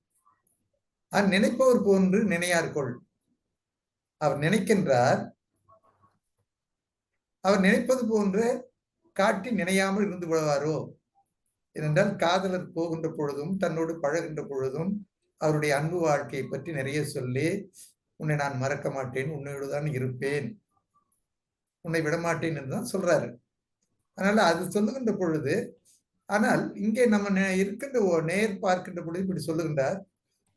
நினைப்பவர் போன்று நினையார்கொள். அவர் நினைக்கின்றார், அவர் நினைப்பது போன்று காட்டி நினையாமல் இருந்து விடுவாரோ? ஏனென்றால் காதலர் போகின்ற பொழுதும் தன்னோடு பழகின்ற பொழுதும் அவருடைய அன்பு வாழ்க்கையை பற்றி நிறைய சொல்லி, உன்னை நான் மறக்க மாட்டேன், உன்னோடு தான் இருப்பேன், உன்னை விடமாட்டேன் என்றுதான் சொல்றாரு. அதனால அது சொல்லுகின்ற பொழுது, ஆனால் இங்கே நம்ம இருக்கின்ற நேர் பார்க்கின்ற பொழுது இப்படி சொல்லுகின்றார்,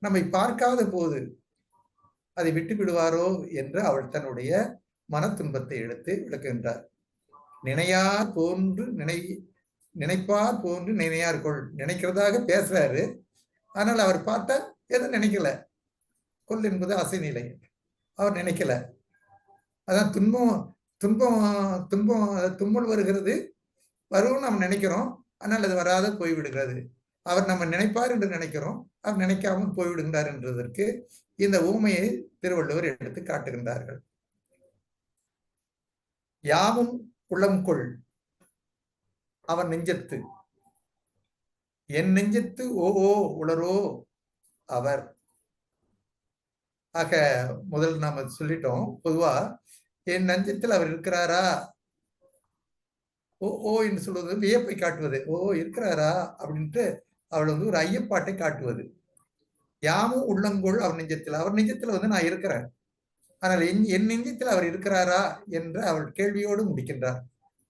நம்மை பார்க்காத போது அதை விட்டு விடுவாரோ என்று அவள் தன்னுடைய மன துன்பத்தை எடுத்து விளக்குகின்றார். நினையார் போன்று நினைப்பார் போன்று நினையார்கொள். நினைக்கிறதாக பேசுறாரு, ஆனால் அவர் பார்த்தா எதுவும் நினைக்கல. கொள் என்பது அசை நிலை, அவர் நினைக்கல. அதான் துன்பம் துன்பம் துன்பம் தும்மல் வருகிறது, வரும் நம்ம நினைக்கிறோம், ஆனால் அது வராத போய்விடுகிறது. அவர் நம்ம நினைப்பார் என்று நினைக்கிறோம், அவர் நினைக்காமல் போய்விடுகிறார் என்றதற்கு இந்த ஊமையை திருவள்ளுவர் எடுத்து காட்டுகின்றார்கள். யாவும் உளம் கொள் அவன் நெஞ்சத்து, என் நெஞ்சத்து ஓ உளரோ அவர். ஆக முதல் நாம சொல்லிட்டோம், பொதுவா என் நெஞ்சத்தில் அவர் இருக்கிறாரா, ஓ என்று சொல்வது வியப்பை காட்டுவது. ஓ இருக்கிறாரா அப்படின்ட்டு அவள் ஒரு ஐயப்பாட்டை காட்டுவது. யாமும் உள்ளங்கொள் அவர் நெஞ்சத்தில், அவர் நெஞ்சத்தில் நான் இருக்கிறேன், ஆனால் என் நெஞ்சத்தில் அவர் இருக்கிறாரா என்று அவள் கேள்வியோடு முடிக்கின்றார்.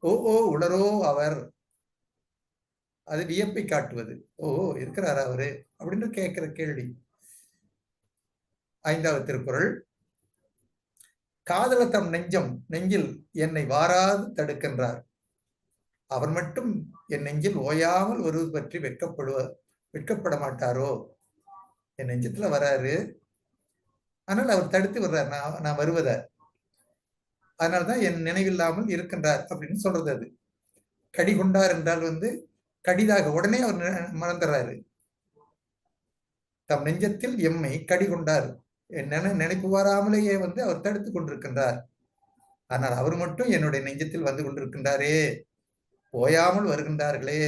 ஓ உளரோ அவர், அது வியப்பை காட்டுவது. ஓ இருக்கிறாரா அவரு அப்படின்னு கேட்கிற கேள்வி. 5வது திருக்குறள். காதல தம் நெஞ்சில் என்னை வாராது தடுக்கின்றார், அவர் மட்டும் என் நெஞ்சில் ஓயாமல் வருவது பற்றி வெட்கப்பட மாட்டாரோ. என் நெஞ்சத்துல வராரு, ஆனால் அவர் தடுத்து வர்றார் நான் வருவத, அதனால்தான் என் நினைவில்லாமல் இருக்கின்றார் அப்படின்னு சொல்றது. அது கடி கொண்டார் என்றால் கடிதாக உடனே அவர் மறந்துறாரு. தம் நெஞ்சத்தில் எம்மை கடி கொண்டார், நினைப்பு வராமலேயே அவர் தடுத்து கொண்டிருக்கின்றார். ஆனால் அவர் மட்டும் என்னுடைய நெஞ்சத்தில் வந்து கொண்டிருக்கின்றாரே, ஓயாமல் வருகின்றார்களே,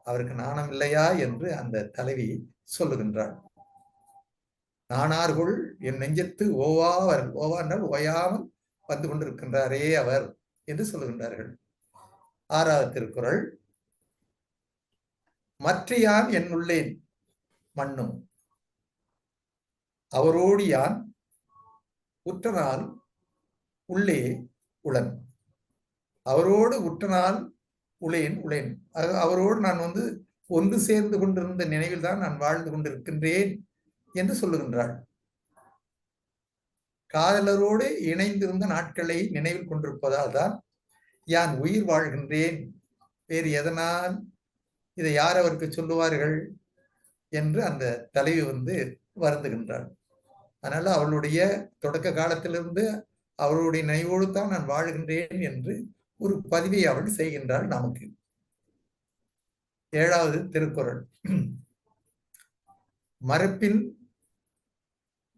அவருக்கு நாணம் இல்லையா என்று அந்த தலைவி சொல்லுகின்றாள். நானார்கள் என் நெஞ்சத்து ஓவாவர், ஓவானால் ஓயாமல் வந்து கொண்டிருக்கின்றாரே அவர் என்று சொல்லுகின்றார்கள். 6வது திருக்குறள். மற்ற யான் என் உள்ளேன் மண்ணும், அவரோடு யான் உற்றனால் உள்ளே உளன். அவரோடு உற்றனால் உளேன். அவரோடு நான் ஒன்று சேர்ந்து கொண்டிருந்த நினைவில் தான் நான் வாழ்ந்து கொண்டிருக்கின்றேன் என்று சொல்லுகின்றாள். காதலரோடு இணைந்திருந்த நாட்களை நினைவில் கொண்டிருப்பதால் தான் யான் உயிர் வாழ்கின்றேன், வேறு எதனால், இதை யார் அவருக்கு சொல்லுவார்கள் என்று அந்த தலைவி வருந்துகின்றாள். அதனால அவளுடைய தொடக்க காலத்திலிருந்து அவளுடைய நினைவோடு தான் நான் வாழ்கின்றேன் என்று ஒரு பதிவை அவள் செய்கின்றாள் நமக்கு. 7வது திருக்குறள். மரப்பின்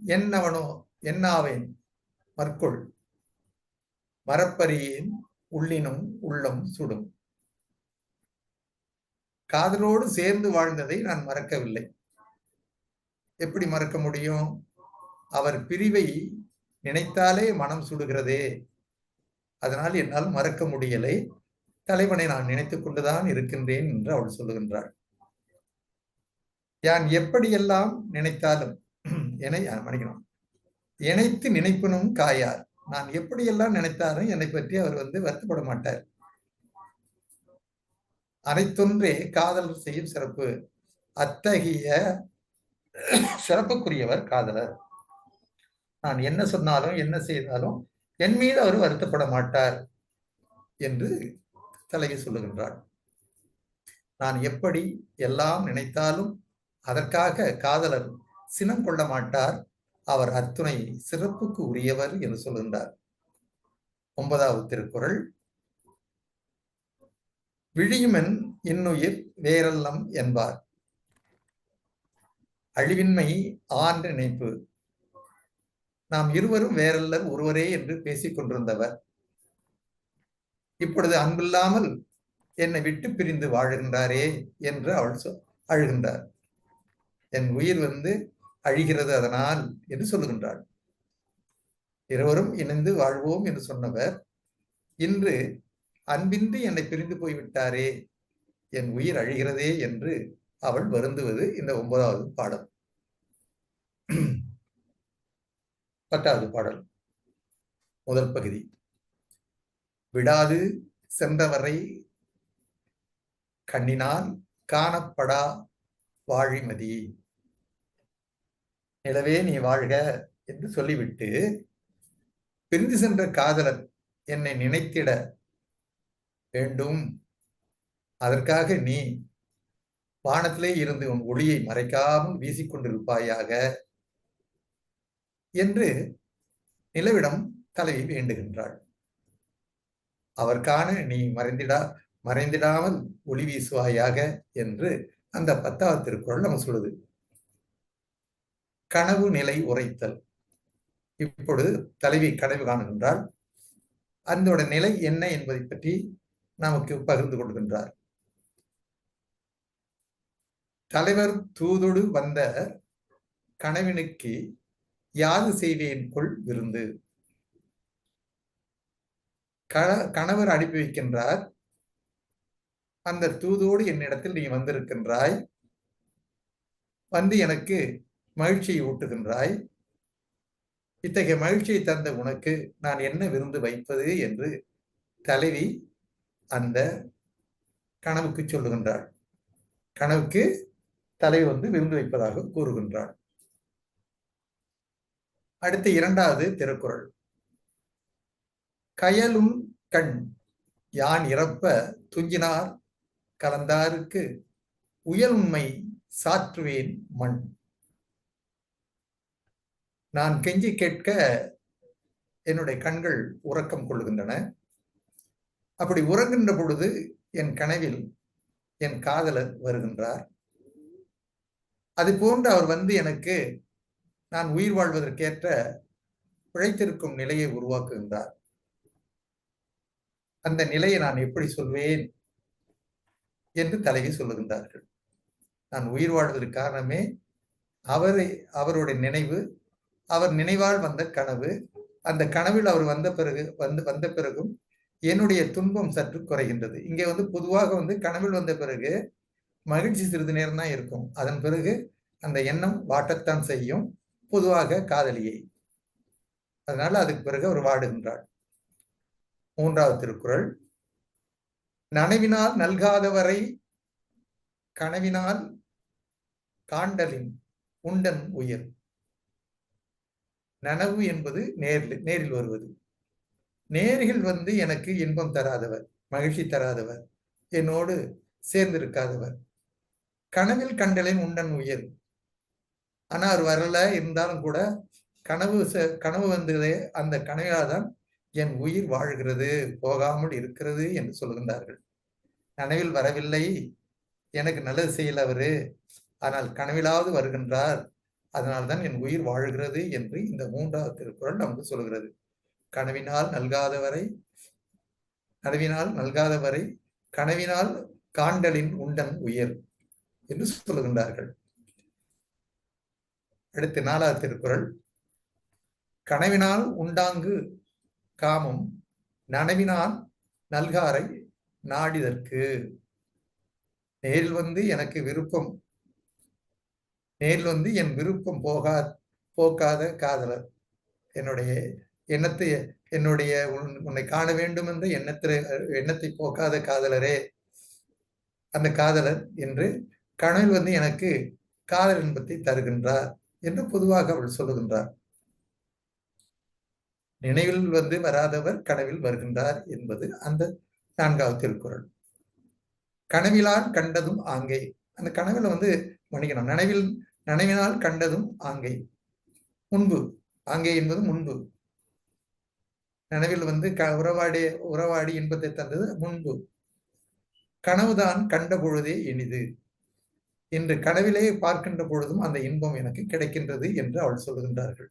என்னவனோ என்னாவேன் மற்கொள், மரப்பரியின் உள்ளினும் உள்ளம் சுடும். காதலோடு சேர்ந்து வாழ்ந்ததை நான் மறக்கவில்லை. எப்படி மறக்க முடியும்? அவர் பிரிவை நினைத்தாலே மனம் சுடுகிறதே, அதனால் என்னால் மறக்க முடியலை, தலைவனை நான் நினைத்துக் கொண்டுதான் இருக்கின்றேன் என்று அவள் சொல்லுகின்றாள். யான் எப்படியெல்லாம் நினைத்தாலும் இணைத்து நினைப்பினும் காயார். நான் எப்படியெல்லாம் நினைத்தாலும் என்னை பற்றி அவர் வருத்தப்பட மாட்டார். அனைத்தொன்றே காதல் செய்யும் சிறப்பு, அத்தகைய சிறப்புக்குரியவர் காதலர். நான் என்ன சொன்னாலும் என்ன செய்தாலும் என் மீது அவர் வருத்தப்பட மாட்டார் என்று தலைவி சொல்லுகின்றார். நான் எப்படி எல்லாம் நினைத்தாலும் அதற்காக காதலர் சினம் கொள்ள மாட்டார், அவர் அத்துணை சிறப்புக்கு உரியவர் என்று சொல்கின்றார். 9வது திருக்குறள். விழியுமென் இன்னுயிர் வேறல்லம் என்பார், அழிவின்மை ஆன்ற நினைப்பு. நாம் இருவரும் வேறல்லர் ஒருவரே என்று பேசிக் கொண்டிருந்தவர் இப்பொழுது அன்பில்லாமல் என்னை விட்டு பிரிந்து வாழுகின்றாரே என்று அவள் அழுகின்றார். என் உயிர் அழிகிறது அதனால் என்று சொல்லுகின்றாள். இருவரும் இணைந்து வாழ்வோம் என்று சொன்னவர் இன்று அன்பின்றி என்னை பிரிந்து போய்விட்டாரே, என் உயிர் அழிகிறதே என்று அவள் வருந்துவது இந்த 9வது பாடல். 10வது பாடல் முதல் பகுதி. விடாது சென்றவரை கண்ணினால் காணப்படா வாழிமதி. நிலவே நீ வாழ்க என்று சொல்லிவிட்டு பிரிந்து சென்ற காதலன் என்னை நினைத்திட வேண்டும், அதற்காக நீ வானத்திலே இருந்து உன் ஒளியை மறைக்காமல் வீசிக்கொண்டிருப்பாயாக என்று நிலவிடம் தலைவி வேண்டுகின்றாள். அவர் காண நீ மறைந்திடாமல் ஒளி வீசுவாயாக என்று அந்த 10வது திருக்குறள் நம்ம சொல்லுது. கனவு நிலை உரைத்தல். இப்பொழுது தலைவி கனவு காணுகின்றால் அதோட நிலை என்ன என்பதை பற்றி நமக்கு பகிர்ந்து கொள்கின்றார். தலைவர் தூதொடு வந்த கனவினுக்கு யாது செய்வேன் கொள் விருந்து. கணவர் அனுப்பி வைக்கின்றார், அந்த தூதோடு என்னிடத்தில் நீ வந்திருக்கின்றாய், வந்து எனக்கு மகிழ்ச்சியை ஊட்டுகின்றாய், இத்தகைய மகிழ்ச்சியை தந்த உனக்கு நான் என்ன விருந்து வைப்பது என்று தலைவி அந்த கனவுக்கு சொல்லுகின்றாள். கனவுக்கு தலைவி விருந்து வைப்பதாக கூறுகின்றாள். அடுத்து 2வது திருக்குறள். கயலும் கண் யான் இறப்ப துஞ்சினார் கலந்தாருக்கு உயல் உண்மை சாற்றுவேன் மண். நான் கெஞ்சி கேட்க என்னுடைய கண்கள் உறக்கம் கொள்ளுகின்றன. அப்படி உறங்குகின்ற பொழுது என் கனவில் என் காதலர் வருகின்றார். அது போன்று அவர் எனக்கு நான் உயிர் வாழ்வதற்கேற்ற பிழைத்திருக்கும் நிலையை உருவாக்குகின்றார். அந்த நிலையை நான் எப்படி சொல்வேன் என்று தலைவி சொல்லுகின்றார்கள். நான் உயிர் வாழ்வதற்கு காரணமே அவருடைய நினைவு, அவர் நினைவால் வந்த கனவு. அந்த கனவில் அவர் வந்த பிறகும் என்னுடைய துன்பம் சற்று குறைகின்றது. இங்கே பொதுவாக கனவில் வந்த பிறகு மகிழ்ச்சி சிறிது நேரம் தான் இருக்கும். அதன் பிறகு அந்த எண்ணம் வாட்டத்தான் செய்யும், பொதுவாக காதலியை. அதனால அதுக்கு பிறகு அவர் வாடுகின்றார். 3வது திருக்குறள். நனவினால் நல்காதவரை கனவினால் காண்டலின் உண்டன் உயிர். நனவு என்பது நேரில் வருவது. நேரில் எனக்கு இன்பம் தராதவர், மகிழ்ச்சி தராதவர், என்னோடு சேர்ந்திருக்காதவர். கனவில் கண்டலின் உண்டன் உயிர். ஆனா அவர் வரல, இருந்தாலும் கூட கனவு வந்ததே, அந்த கனவிலால் தான் என் உயிர் வாழ்கிறது, போகாமல் இருக்கிறது என்று சொல்கின்றார்கள். நனவில் வரவில்லை, எனக்கு நல்லது செய்யல அவரு, ஆனால் கனவிலாவது வருகின்றார், அதனால்தான் என் உயிர் வாழ்கிறது என்று இந்த 3வது திருக்குறள் நமக்கு சொல்கிறது. கனவினால் நல்காதவரை கனவினால் காண்டலின் உண்டன் உயிர் என்று சொல்லுகின்றார்கள். அடுத்து 4வது திருக்குறள். கனவினால் உண்டாங்கு காமம் நனவினால் நல்காரை நாடிதற்கு. நேரில் எனக்கு விருப்பம், நேரில் என் விருப்பம் போக்காத காதலர், என்னுடைய உன்னை காண வேண்டும் என்ற எண்ணத்தை போக்காத காதலரே, அந்த காதலர் என்று கனவில் எனக்கு காதல் இன்பத்தை தருகின்றார் என்று பொதுவாக அவள் சொல்லுகின்றார். நினைவில் வராதவர் கனவில் வருகின்றார் என்பது அந்த 4வது திருக்குறள். கனவிலால் கண்டதும் ஆங்கை. அந்த கனவில் மன்னிக்கணும், நனவினால் கண்டதும் ஆங்கை. முன்பு, ஆங்கை என்பது முன்பு. நனவில் உறவாடி இன்பத்தை தந்தது முன்பு. கனவுதான் கண்ட பொழுதே இனிது. இன்று கனவிலே பார்க்கின்ற பொழுதும் அந்த இன்பம் எனக்கு கிடைக்கின்றது என்று அவள் சொல்லுகின்றார்கள்.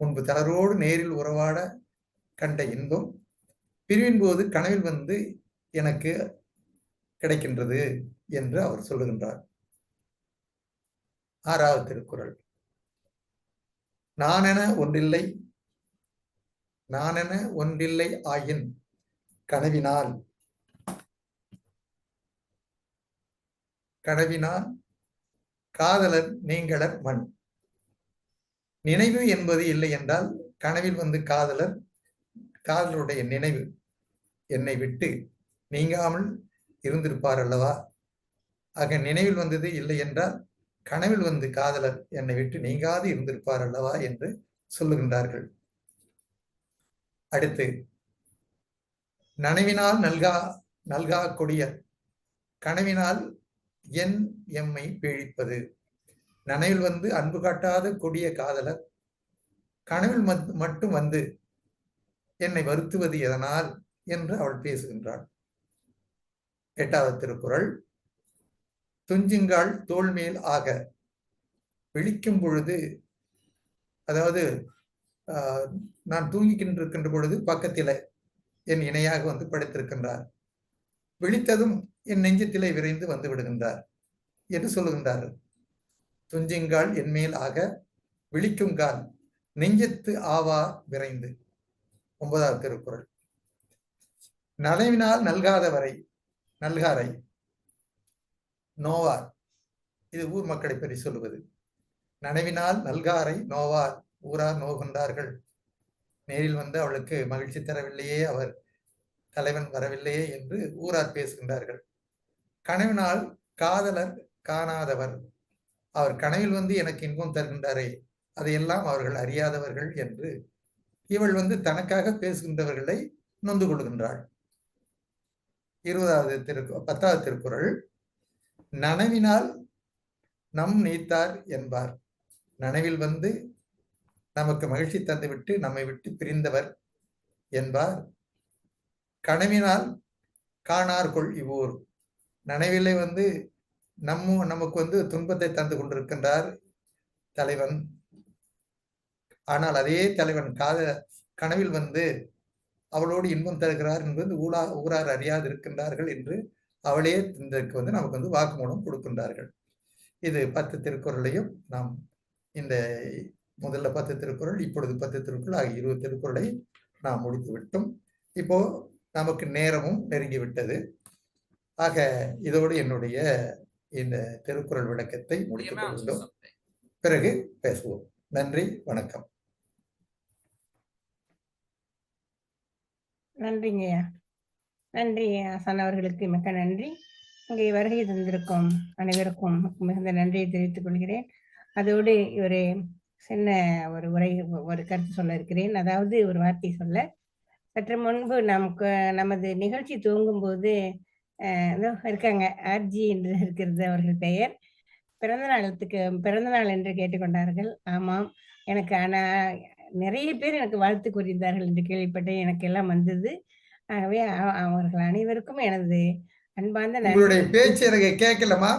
முன்பு தளரோடு நேரில் உறவாட கண்ட இன்பம் பிரிவின் போது கனவில் எனக்கு கிடைக்கின்றது என்று அவர் சொல்லுகின்றார். 6வது திருக்குறள். நானென ஒன்றில்லை ஆயின் கனவினால் காதலர் நீங்களர் மண். நினைவு என்பது இல்லை என்றால் கனவில் காதலருடைய நினைவு என்னை விட்டு நீங்காமல் இருந்திருப்பார் அல்லவா. ஆக நினைவில் இல்லை என்றால் கனவில் காதலர் என்னை விட்டு நீங்காது இருந்திருப்பார் அல்லவா என்று சொல்லுகின்றார்கள். அடுத்து, நனவினால் நல்கா கொடியர் கனவினால் என் எம்மை பேழிப்பது. நனவில் வந்து அன்பு காட்டாத கொடிய காதலர் கனவில் மட்டும் வந்து என்னை வருத்துவது எதனால் என்று அவள் பேசுகின்றாள். 8வது திருக்குறள். துஞ்சுங்கால் தோள் மேல் ஆக விழிக்கும் பொழுது, அதாவது நான் தூங்கிக்கின்றிருக்கின்ற பொழுது பக்கத்தில என் இணையாக வந்து படுத்திருக்கின்றார். விழித்ததும் என் நெஞ்சத்திலே விரைந்து வந்து விடுகின்றார் என்று சொல்லுகின்றார்கள். துஞ்சுங்கால் என் மேல் ஆக விழிக்கும் கால் நெஞ்சத்து ஆவா விரைந்து. 9வது திருக்குறள். நனவினால் நல்காரை நோவார். இது ஊர் மக்களை பற்றி சொல்லுவது. நனவினால் நல்காரை நோவார், ஊரார் நோகின்றார்கள். நேரில் வந்து அவளுக்கு மகிழ்ச்சி தரவில்லையே, அவர் தலைவன் வரவில்லையே என்று ஊரார் பேசுகின்றார்கள். கனவினால் காதலர் காணாதவர், அவர் கனவில் வந்து எனக்கு இன்பம் தருகின்றாரே, அதையெல்லாம் அவர்கள் அறியாதவர்கள் என்று இவள் வந்து தனக்காக பேசுகின்றவர்களை நொந்து கொள்கின்றாள். 10வது திருக்குறள். நனவினால் நம் நீத்தார் என்பார். நனவில் வந்து நமக்கு மகிழ்ச்சி தந்துவிட்டு நம்மை விட்டு பிரிந்தவர் என்பார். கனவினால் காணார்கொள் இவ்வூர். நனவிலே வந்து நமக்கு வந்து துன்பத்தை தந்து கொண்டிருக்கின்றார் தலைவன். ஆனால் அதே தலைவன் கனவில் வந்து அவளோடு இன்பம் தருகிறார் என்பது ஊரார் அறியாது இருக்கின்றார்கள் என்று அவளே இதற்கு வந்து நமக்கு வந்து வாக்குமூலம் கொடுக்கின்றார்கள். இது 10 திருக்குறளையும் நாம் இந்த முதல்ல 10 திருக்குறள், இப்பொழுது 10 திருக்குறள் ஆகிய 20 திருக்குறளை நாம் முடித்து விட்டோம். இப்போ நமக்கு நேரமும் நெருங்கிவிட்டது. ஆக இதோடு என்னுடைய இந்த திருக்குறள் விளக்கத்தை முடித்துக் கொள்கிறோம். பிறகு பேசுவோம். நன்றி, வணக்கம். நன்றிங்கய்யா. நன்றி ஆசான் அவர்களுக்கு மிக்க நன்றி. இங்கே வருகை தந்திருக்கும் அனைவருக்கும் மிகுந்த நன்றியை தெரிவித்துக் கொள்கிறேன். அதோடு ஒரு சின்ன ஒரு கருத்து சொல்ல இருக்கிறேன். அதாவது ஒரு வார்த்தை சொல்ல, சற்று முன்பு நமது நிகழ்ச்சி துவங்கும் போது இருக்காங்க ஆர்ஜி என்று இருக்கிறது அவர்கள் பெயர். பிறந்த நாள் என்று கேட்டுக்கொண்டார்கள். ஆமாம், எனக்கு ஆனா நிறைய பேர் எனக்கு வாழ்த்து கூறியிருந்தார்கள் என்று கேள்விப்பட்டேன். எனக்கு எல்லாம் வந்தது. ஆகவே அவர்கள் அனைவருக்கும் எனது அன்பார்ந்த உங்களுடைய பேச்சு எனக்கு கேட்கலமா?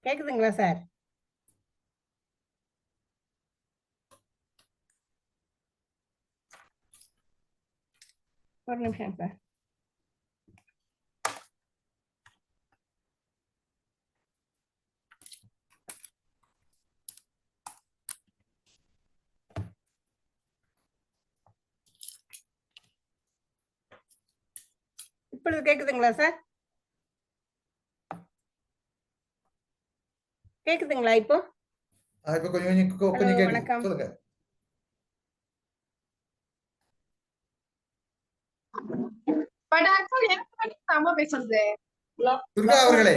கேக்குதுங்களா சார்? ஒரு நிமிஷம் சார். இப்பொழுது கேக்குதுங்களா சார்? கேக்குதுங்களா இப்போ? கொஞ்சம் வணக்கம். சொல்லுங்க. துர்கா அவர்களே,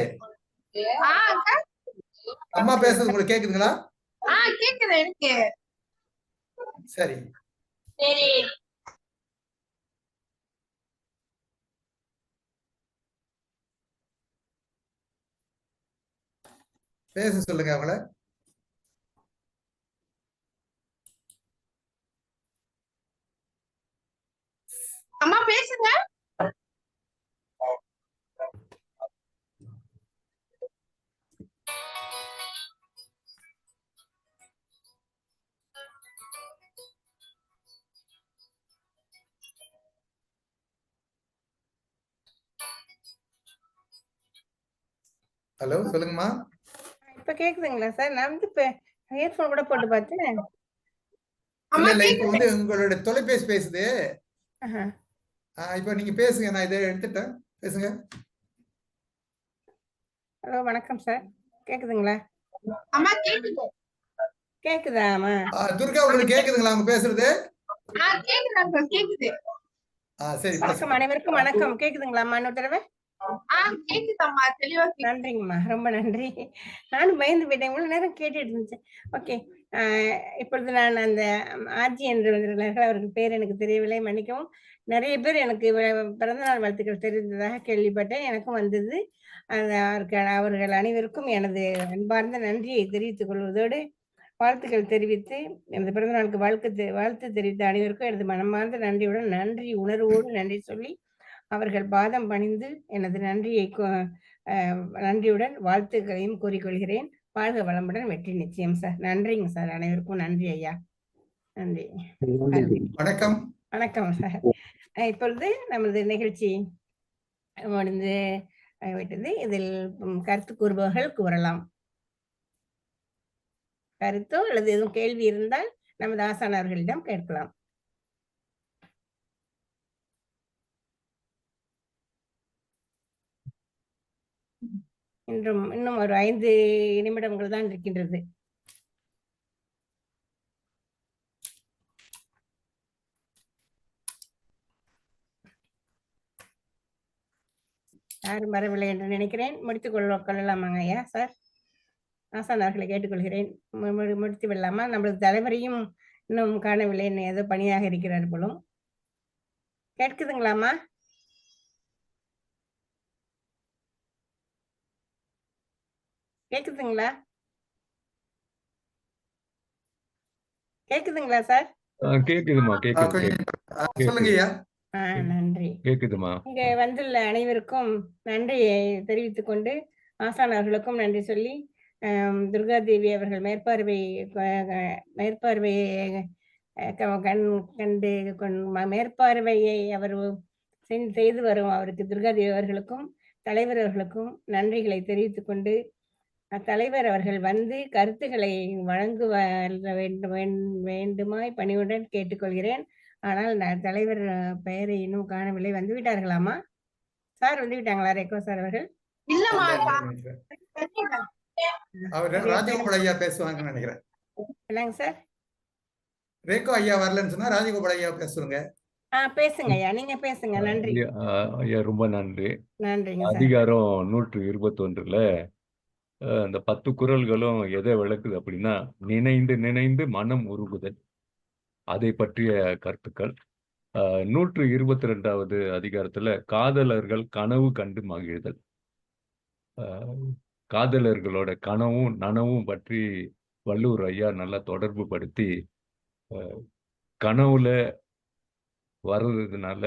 அம்மா பேசுறது உங்களுக்கு கேக்குதுங்களா? கேக்குது எனக்கு. சரி, பேச சொல்லுங்க அவங்கள. அம்மா பேசுங்க. ஹலோ, சொல்லுங்கம்மா. இப்ப கேக்குதுங்களா சார்? நான் வந்து இப்ப இயர்போன் கூட போட்டு பார்த்தேன். இல்ல, இப்ப வந்து உங்களோட தொலைபேசி பேசுது. இப்ப நீங்க பேசுங்க, நான் இதை எடுத்துட்டேன். பேசுங்க. ஹலோ, வணக்கம் சார். கேக்குதுங்களா? அம்மா கேக்குது. கேக்குதாமா? துர்கா, உங்களுக்கு கேக்குதுங்களா அவங்க பேசுறது? கேக்குது, கேக்குது. சரி, வணக்கம், அனைவருக்கும் வணக்கம். கேக்குதுங்களா அம்மா? இன்னொரு தடவை கேக்குதம்மா, தெளிவா கேக்குது. நன்றிங்கம்மா, ரொம்ப நன்றி. நானும் பயந்து போயிட்டேன், இவ்வளவு நேரம் கேட்டுட்டு இருந்துச்சு. ஓகே. இப்பொழுது நான் அந்த ஆர்ஜி என்று வந்திருக்கிறார்கள், அவர்கள் பேர் எனக்கு தெரியவில்லை, மன்னிக்கவும். நிறைய பேர் எனக்கு பிறந்தநாள் வாழ்த்துக்கள் தெரிந்ததாக கேள்விப்பட்டேன், எனக்கும் வந்தது. அவர்கள் அனைவருக்கும் எனது அன்பார்ந்த நன்றியை தெரிவித்துக் கொள்வதோடு, வாழ்த்துக்கள் தெரிவித்து, எனது பிறந்தநாளுக்கு வாழ்த்து தெரிவித்த அனைவருக்கும் எனது மனமார்ந்த நன்றியுடன், நன்றி உணர்வோடு நன்றி சொல்லி, அவர்கள் பாதம் பணிந்து எனது நன்றியுடன் வாழ்த்துக்களையும் கூறிக்கொள்கிறேன். வாழ்க வளமுடன், வெற்றி நிச்சயம் சார். நன்றிங்க சார், அனைவருக்கும் நன்றி ஐயா. நன்றி. வணக்கம். வணக்கம் சார். இப்பொழுது நமது நிகழ்ச்சி முடிந்து விட்டது. இதில் கருத்து கூறுபவர்கள் கூறலாம். கருத்தோ அல்லது எதுவும் கேள்வி இருந்தால் நமது ஆசானவர்களிடம் கேட்கலாம். இன்னும் ஒரு 5 நிமிடங்கள் தான் இருக்கின்றது. யாரும் வரவில்லை என்று நினைக்கிறேன். முடித்துக் கொள்ளலாமாங்க ஐயா சார்? ஆசானவர்களை கேட்டுக்கொள்கிறேன். முடித்து விடலாமா? நம்மளது தலைவரையும் இன்னும் காணவில்லை, ஏதோ பணியாக இருக்கிறார் போலும். கேட்குதுங்களாமா? கேக்குதுங்களா? கேக்குதுங்களா சார்? கேக்குதுமா, கேக்குது. சொல்லுங்க ஐயா. நன்றி. கேக்குதுமா. இங்க வந்துள்ள அனைவருக்கும் நன்றியை தெரிவித்துக் கொண்டு, ஆசானவர்களுக்கும் நன்றி சொல்லி, துர்கா தேவி அவர்கள் மேற்பார்வையை அவர் செய்து வரும் அவருக்கு, துர்கா தேவி அவர்களுக்கும் தலைவர் அவர்களுக்கும் நன்றிகளை தெரிவித்துக் கொண்டு, தலைவர் அவர்கள் வந்து கருத்துக்களை வழங்க வேண்டுமாய் பணிவுடன் கேட்டுக்கொள்கிறேன். ஆனால் நான் தலைவர் பெயரை இன்னும் காணவில்லை. வந்து விட்டார்களாமா சார்? வந்து விட்டாங்களா ரேகோ சார் அவர்கள்? ராஜகோபால் ஐயா பேசுவாங்கன்னு நினைக்கிறேன். என்னங்க சார்? ரேகோ ஐயா வரலன்னு சொன்னா ராஜகோபால் ஐயா பேசுவாங்க. பேசுங்க ஐயா, நீங்க பேசுங்க. நன்றி ஐயா, ரொம்ப நன்றி. நன்றிங்க. அதிகாரம் 121ல அந்த 10 குறள்களும் எதை விளக்குது அப்படின்னா, நினைந்து நினைந்து மனம் உருகுதல், அதை பற்றிய கருத்துக்கள். 122வது அதிகாரத்துல காதலர்கள் கனவு கண்டு மகிழ்தல், காதலர்களோட கனவும் நனவும் பற்றி வள்ளுவர் ஐயா நல்லா தொடர்பு படுத்தி, கனவுல வர்றதுனால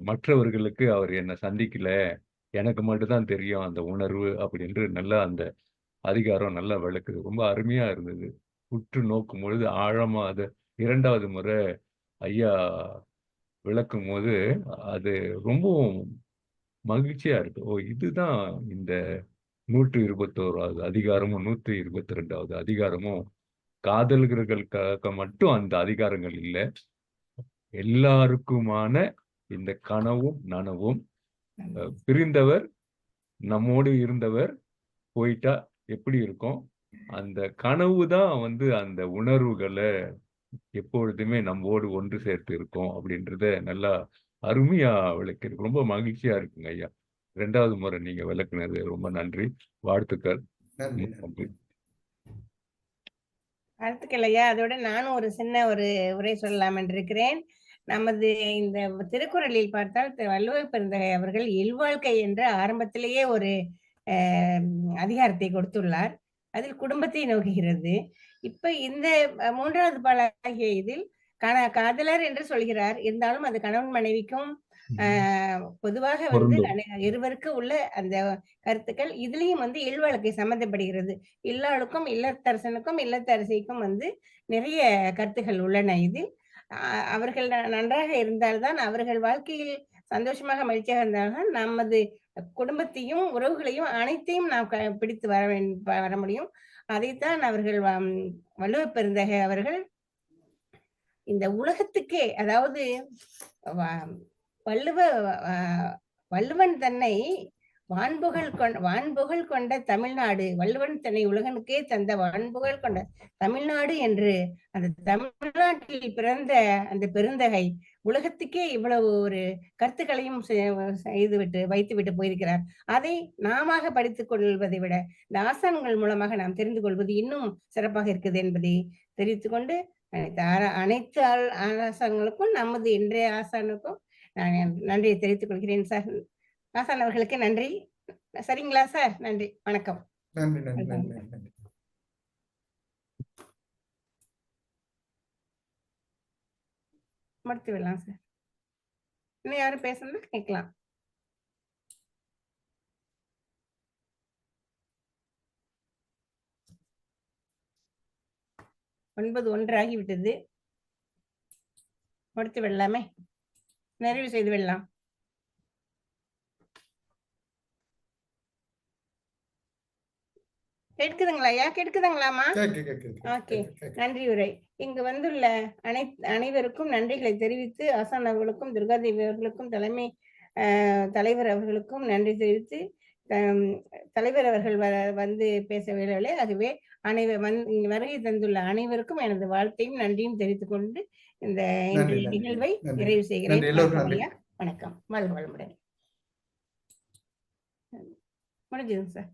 மற்றவர்களுக்கு அவர் என்னை சந்திக்கல, எனக்கு மட்டும்தான் தெரியும் அந்த உணர்வு அப்படின்று நல்லா அந்த அதிகாரம் நல்லா விளக்குது. ரொம்ப அருமையா இருந்தது. உற்று நோக்கும் பொழுது ஆழமா அதை 2வது முறை ஐயா விளக்கும் போது அது ரொம்பவும் மகிழ்ச்சியா இருக்கு. இதுதான் இந்த 121வது அதிகாரமும் 122வது அதிகாரமும் காதல்களுக்காக மட்டும் அந்த அதிகாரங்கள் இல்லை, எல்லாருக்குமான இந்த கனவும் நனவும். பிரிந்தவர் நம்மோடு இருந்தவர் போயிட்டா எப்படி இருக்கும், அந்த கனவு தான் அந்த உணர்வுகளை எப்பொழுதுமே நம்மோடு ஒன்று சேர்த்து இருக்கும் அப்படின்றத நல்லா அருமையா விளக்கிருக்கு. ரொம்ப மகிழ்ச்சியா இருக்குங்க ஐயா. 2வது முறை நீங்க விளக்குனது ரொம்ப நன்றி. வாழ்த்துக்கள். நன்றி. வாழ்த்துக்கள் ஐயா. அதோட நானும் ஒரு சின்ன உரை சொல்லலாம் என்றிருக்கிறேன். நமது இந்த திருக்குறளில் பார்த்தால் வள்ளுவர் பெருந்தகை அவர்கள் இல்வாழ்க்கை என்ற ஆரம்பத்திலேயே ஒரு அதிகாரத்தை கொடுத்துள்ளார். அதில் குடும்பத்தை நோக்குகிறது. இப்ப இந்த 3வது பாலாகிய இதில் காதலர் என்று சொல்கிறார். இருந்தாலும் அது கணவன் மனைவிக்கும் பொதுவாக இருவருக்கு உள்ள அந்த கருத்துக்கள் இதுலயும் இல்வாழ்க்கை சம்பந்தப்படுகிறது. இல்லாளுக்கும் இல்லத்தரசனுக்கும் இல்லத்தரசிக்கும் நிறைய கருத்துக்கள் உள்ளன. இதில் அவர்கள் நன்றாக இருந்தால்தான், அவர்கள் வாழ்க்கையில் சந்தோஷமாக மகிழ்ச்சியாக இருந்தால்தான் நமது குடும்பத்தையும் உறவுகளையும் அனைத்தையும் நாம் பிடித்து வர முடியும். அதைத்தான் அவர்கள் வள்ளுவர் பெருந்தகை அவர்கள் இந்த உலகத்துக்கே, அதாவது வள்ளுவன் தன்னை வான்புகழ் கொண்ட தமிழ்நாடு, வள்ளுவன் தன்னை உலகனுக்கே தந்த வான்புகழ் கொண்ட தமிழ்நாடு என்று அந்த தமிழ்நாட்டில் பிறந்த அந்த பெருந்தகை உலகத்துக்கே இவ்வளவு ஒரு கருத்துக்களையும் வைத்துவிட்டு போயிருக்கிறார். அதை நாம படித்துக் கொள்வதை விட இந்த ஆசான்கள் மூலமாக நாம் தெரிந்து கொள்வது இன்னும் சிறப்பாக இருக்குது என்பதை தெரிவித்துக் கொண்டு அனைத்து ஆசான்களுக்கும் நமது இன்றைய ஆசானுக்கும் நான் நன்றியை தெரிவித்துக் கொள்கிறேன் சார். ஆசான் அவர்களுக்கு நன்றி. சரிங்களா சார்? நன்றி, வணக்கம். நன்றி நன்றி நன்றி நன்றி. முடித்து விடலாம் சார். இன்னும் யாரும் பேசணும் கேட்கலாம். ஒன்பது ஒன்று ஆகிவிட்டது. முடித்து விடலாமே, நிறைவு செய்து விடலாம். கேட்குதுங்களா ஐயா? கேட்குதுங்களாமா? ஓகே, நன்றி உரை. இங்கு வந்துள்ள அனைவருக்கும் நன்றிகளை தெரிவித்து ஆசான் அவர்களுக்கும் துர்காதேவி அவர்களுக்கும் தலைவர் அவர்களுக்கும் நன்றி தெரிவித்து தலைவர் அவர்கள் வந்து பேச வேலை. ஆகவே வருகை தந்துள்ள அனைவருக்கும் எனது வாழ்த்தையும் நன்றியும் தெரிவித்துக் கொண்டு இந்த நிகழ்வை நிறைவு செய்கிறேன். வணக்கம். வாழ்க வளமுடன். முடிஞ்சதுங்க சார்.